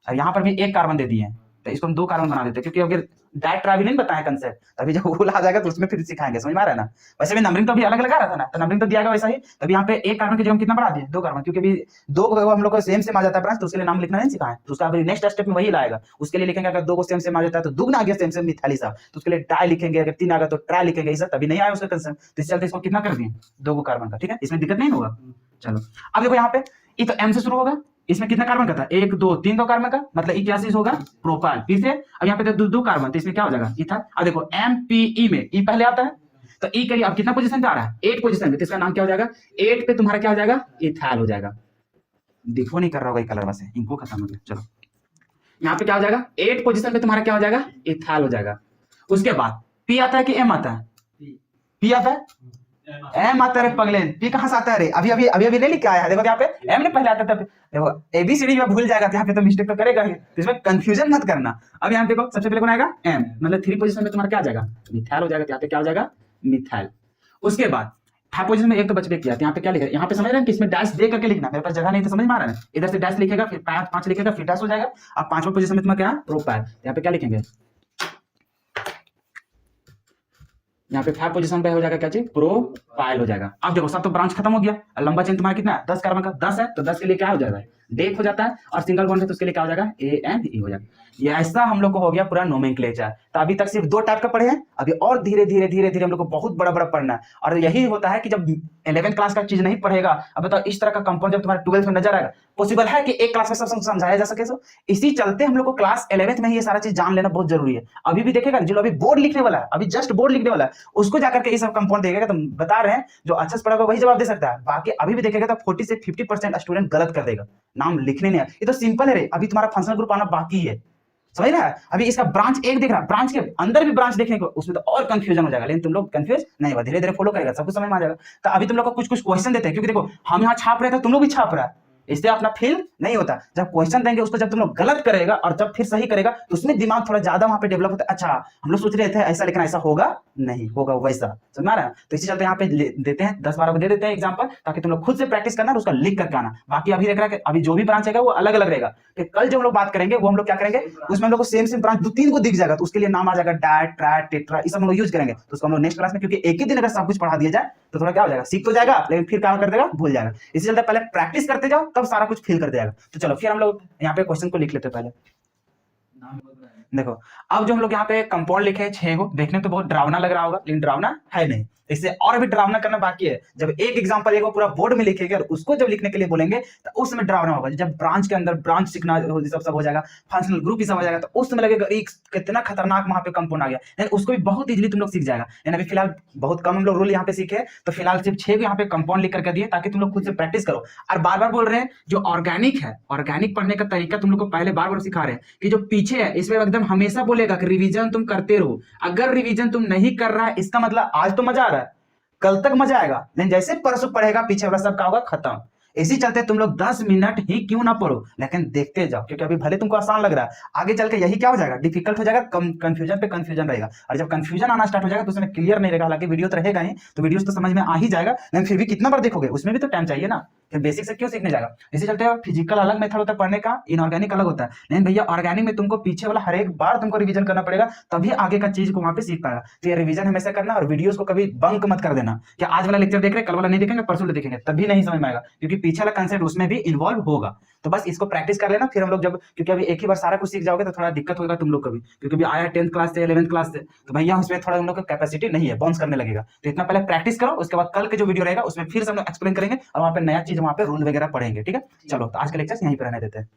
अब यहाँ पर भी एक कार्बन दे दिए हैं, तो इसको हम 2 कार्बन बना देते हैं, क्योंकि अगर डायरेक्ट ट्रैवलिंग नहीं बताया कंसेप्ट, तभी जब भूल आ जाएगा तो उसमें फिर सिखाएंगे, समझ में आ रहा है ना। वैसे भी नंबरिंग तो अभी अलग अलग आ रहा था ना, तो नंबरिंग तो दिया गया वैसा ही, तभी यहाँ पे एक कार्बन के जगह हम कितना बढ़ा दिए 2 कार्बन, क्योंकि अभी 2 को हम लोग को सेम सेम आ जाता है ब्रांच, तो उसके लिए नाम लिखना नहीं सिखाएं, तो उसका अभी नेक्स्ट स्टेप में वही लाएगा। उसके लिए लिखेंगे अगर 2 को सेम सेम आ जाता है तो दुगना आ गया सेम सेम मिथाइल साहब, तो उसके लिए डाई लिखेंगे, अगर 3 आ गया तो ट्राई लिखेंगे, इसे तभी नहीं आया उसका कंसेप्ट, तो इस चलते इसको कितना कर दिए 2 कार्बन का, ठीक है, इसमें दिक्कत नहीं होगा। चलो अब देखो यहाँ पे ये तो एम से शुरू होगा, इसमें कितना कार्बन का था 1 2 3 2 कार्बन का, मतलब ई क्या चीज होगा प्रोपाइल, फिर से अब यहाँ पे तो 2 कार्बन, तो इसमें क्या हो जाएगा इथाइल। अब देखो एम पी ई में ई पहले आता है, तो ई के लिए अब कितना पोजीशन पे आ रहा है 8 पोजीशन में, तो इसका नाम क्या हो जाएगा 8 पे तुम्हारा क्या हो जाएगा इथाइल हो जाएगा। दिखो नहीं कर रहा होगा ये कलर, वैसे इनको खत्म हो गया। चलो यहाँ पे क्या हो जाएगा 8 पोजीशन पे तुम्हारा क्या हो जाएगा इथाइल हो जाएगा। उसके बाद पी आता है कि एम आता है, पी आता है एम आता है पगलेन, पी कहां से आता है रे, अभी ले लिखा आया, देखो यहाँ पे एम ने पहले आता था, देखो एबीसीडी में भूल जाएगा, यहाँ पे तो मिस्टेक तो करेगा ही, तो इसमें कंफ्यूजन मत करना। अब यहाँ देखो सबसे पहले कौन आएगा एम, मतलब 3 पोजीशन में तुम्हारा क्या आ जाएगा मिथाइल हो जाएगा, यहाँ पे क्या हो जाएगा मिथाइल। उसके बाद 5 पोजीशन में एक तो बच भी किया, यहाँ पे क्या लिखा, यहाँ पे समझ रहे हैं कि इसमें डैश दे करके लिखना, मेरे पास जगह नहीं तो समझ में आ रहा है, इधर से डैश लिखेगा फिर 5 लिखेगा फिर डैश हो जाएगा। अब 5वां पोजीशन में तुम्हारा क्या प्रोपाइल, यहाँ पे क्या लिखेंगे, यहाँ पे 5 पोजीशन पे हो जाएगा क्या चीज प्रोपाइल हो जाएगा। अब देखो सब तो ब्रांच खत्म हो गया, लंबा चेन तुम्हारा कितना है 10 कार्बन का, 10 है तो 10 के लिए क्या हो जाएगा डेक हो जाता है, और सिंगल बॉन्ड है तो उसके लिए क्या हो जाएगा ए एंड ई हो जाएगा। ये ऐसा हम लोग को हो गया पूरा नोमेनक्लेचर। तो अभी तक सिर्फ 2 टाइप का पढ़े हैं, अभी और धीरे धीरे धीरे धीरे हम लोग को बहुत बड़ा बड़ा पढ़ना है, और यही होता है कि जब 11th क्लास का चीज नहीं पढ़ेगा, अब बताओ इस तरह का कंपाउंड जब तुम्हारे 12th में नजर आएगा, पॉसिबल है कि एक क्लास में सब समझाया जा सके। सो इसी चलते हम लोग को क्लास 11th में ही ये सारा चीज जान लेना बहुत जरूरी है। अभी भी देखेगा जो अभी बोर्ड लिखने वाला है, अभी जस्ट बोर्ड लिखने वाला है, उसको जाकर के ये सब कंपाउंड देखेगा तो बता रहे हैं जो अच्छे से पढ़ा होगा वही जवाब दे सकता है। बाकी अभी भी देखेगा तो 40 से 50% स्टूडेंट गलत कर देगा, नाम लिखने नहीं। ये तो सिंपल है रे, अभी तुम्हारा फंक्शनल ग्रुप आना बाकी है, समझ रहा है। अभी इसका ब्रांच 1 देख रहा है, ब्रांच के अंदर भी ब्रांच देखने को, उसमें तो और कंफ्यूजन हो जाएगा, लेकिन तुम लोग कंफ्यूज नहीं होगा, धीरे धीरे फॉलो करेगा सब कुछ समझ में आ जाएगा। तो अभी तुम लोग को कुछ कुछ क्वेश्चन देते हैं, क्योंकि देखो हम यहाँ छाप रहे थे तुम लोग भी छाप रहा है, इससे अपना फील नहीं होता। जब क्वेश्चन देंगे उसको जब तुम लोग गलत करेगा और जब फिर सही करेगा तो उसमें दिमाग थोड़ा ज्यादा वहां पे डेवलप होता है। अच्छा हम लोग सोच रहे थे ऐसा, लेकिन ऐसा होगा नहीं, होगा वैसा, समझ में आ रहा है। तो इसी चलते यहाँ पे देते हैं 10-12 को दे देते हैं एग्जाम्पल, ताकि तुम लोग खुद से प्रैक्टिस करना और उसका लिख करके आना। बाकी अभी देख रहा है कि अभी जो भी ब्रांच है वो अलग अलग रहेगा, कि कल जो हम लोग बात करेंगे वो हम लोग क्या करेंगे, उसमें हम लोग को सेम सेम ब्रांच 2-3 को दिख जाएगा, तो उसके लिए नाम आ जाएगा डायट ट्राइट टेट्रा, इस सब हम लोग यूज करेंगे। तो उसको हम लोग नेक्स्ट क्लास में, क्योंकि एक ही दिन अगर सब कुछ पढ़ा दिया जाए तो थोड़ा क्या हो जाएगा, सीख तो जाएगा लेकिन फिर क्या कर देगा, भूल जाएगा। इसी चलते पहले प्रैक्टिस करते जाओ तब सारा कुछ फील कर जाएगा। तो चलो फिर हम लोग यहाँ पे क्वेश्चन को लिख लेते हैं। पहले देखो, अब जो हम लोग यहाँ पे कंपाउंड लिखे हैं 6 गो, देखने में तो बहुत डरावना लग रहा होगा, लेकिन डरावना है नहीं। इससे और भी डरावना करना बाकी है। जब एक एग्जांपल एक पूरा बोर्ड में लिखेंगे और उसको जब लिखने के लिए बोलेंगे तो उस समय डरावना होगा। जब ब्रांच के अंदर ब्रांच सीखना सब हो जाएगा, फंक्शनल ग्रुप ही सब हो जाएगा, तो उस समय लगेगा कितना खतरनाक वहां पे कंपाउंड आ गया, यानी उसको भी बहुत इजीली तुम लोग सीख जाएगा। यानी अभी फिलहाल बहुत कम हम लोग रूल यहाँ पे सीखे, तो फिलहाल सिर्फ 6 को यहाँ पे कंपाउंड लिख करके दिए ताकि तुम लोग खुद से प्रैक्टिस करो। और बार बार बोल रहे हैं जो ऑर्गेनिक है, ऑर्गेनिक पढ़ने का तरीका तुम लोग को पहले बार बार सिखा रहे हैं कि जो पीछे है इसमें एकदम हमेशा बोलेगा कि रिवीजन तुम करते रहो। अगर रिवीजन तुम नहीं कर रहा है इसका मतलब आज तो मजा आ रहा है, कल तक मजा आएगा, लेकिन जैसे परसों पढ़ेगा पीछे वाला सब का होगा खत्म। इसी चलते तुम लोग 10 मिनट ही क्यों ना पढ़ो, लेकिन देखते जाओ, क्योंकि अभी भले तुमको आसान लग रहा है, आगे चल के यही क्या हो जाएगा, डिफिकल्ट हो जाएगा, कंफ्यूजन पे कंफ्यूजन रहेगा। और जब कंफ्यूजन आना स्टार्ट हो जाएगा तो उसमें क्लियर नहीं रहेगा। हालांकि वीडियो तो रहेगा ही, तो वीडियो तो समझ में आ ही जाएगा, लेकिन फिर भी कितना बार देखोगे, उसमें भी तो टाइम चाहिए ना, फिर बेसिक से क्यों सीखने जाएगा। इसी चलते फिजिकल अलग मेथड होता है पढ़ने का, इनऑर्गेनिक अलग होता है। लेकिन भैया ऑर्गेनिक में तुमको पीछे वाला हर एक बार तुमको रिवीजन करना पड़ेगा, तभी आगे का चीज को वहां पे सीख पाएगा। तो ये रिवीजन हमेशा करना, और वीडियोस को कभी बंक मत कर देना कि आज वाला लेक्चर देख रहे कल वाला नहीं देखेंगे, परसों देखेंगे, तभी नहीं समझ में आएगा, क्योंकि पीछे वाला कंसेप्ट उसमें भी इन्वॉल्व होगा। तो बस इसको प्रैक्टिस कर लेना, फिर हम लोग जब, क्योंकि अभी एक ही बार सारा कुछ सीख जाओगे तो थोड़ा दिक्कत होगा तुम लोग को भी, क्योंकि अभी आया 10th क्लास से 11th क्लास से, तो भैया उसमें थोड़ा हम लोग का कैपेसिटी नहीं है, बाउंस करने लगेगा। तो इतना पहले प्रैक्टिस करो, उसके बाद कल के जो वीडियो रहेगा उसमें फिर से हम लोग एक्सप्लेन करेंगे और वहां पे नया चीज वहां पे रूल वगैरह पढ़ेंगे। ठीक है, चलो तो आज का लेक्चर यहीं पर रहने देते हैं।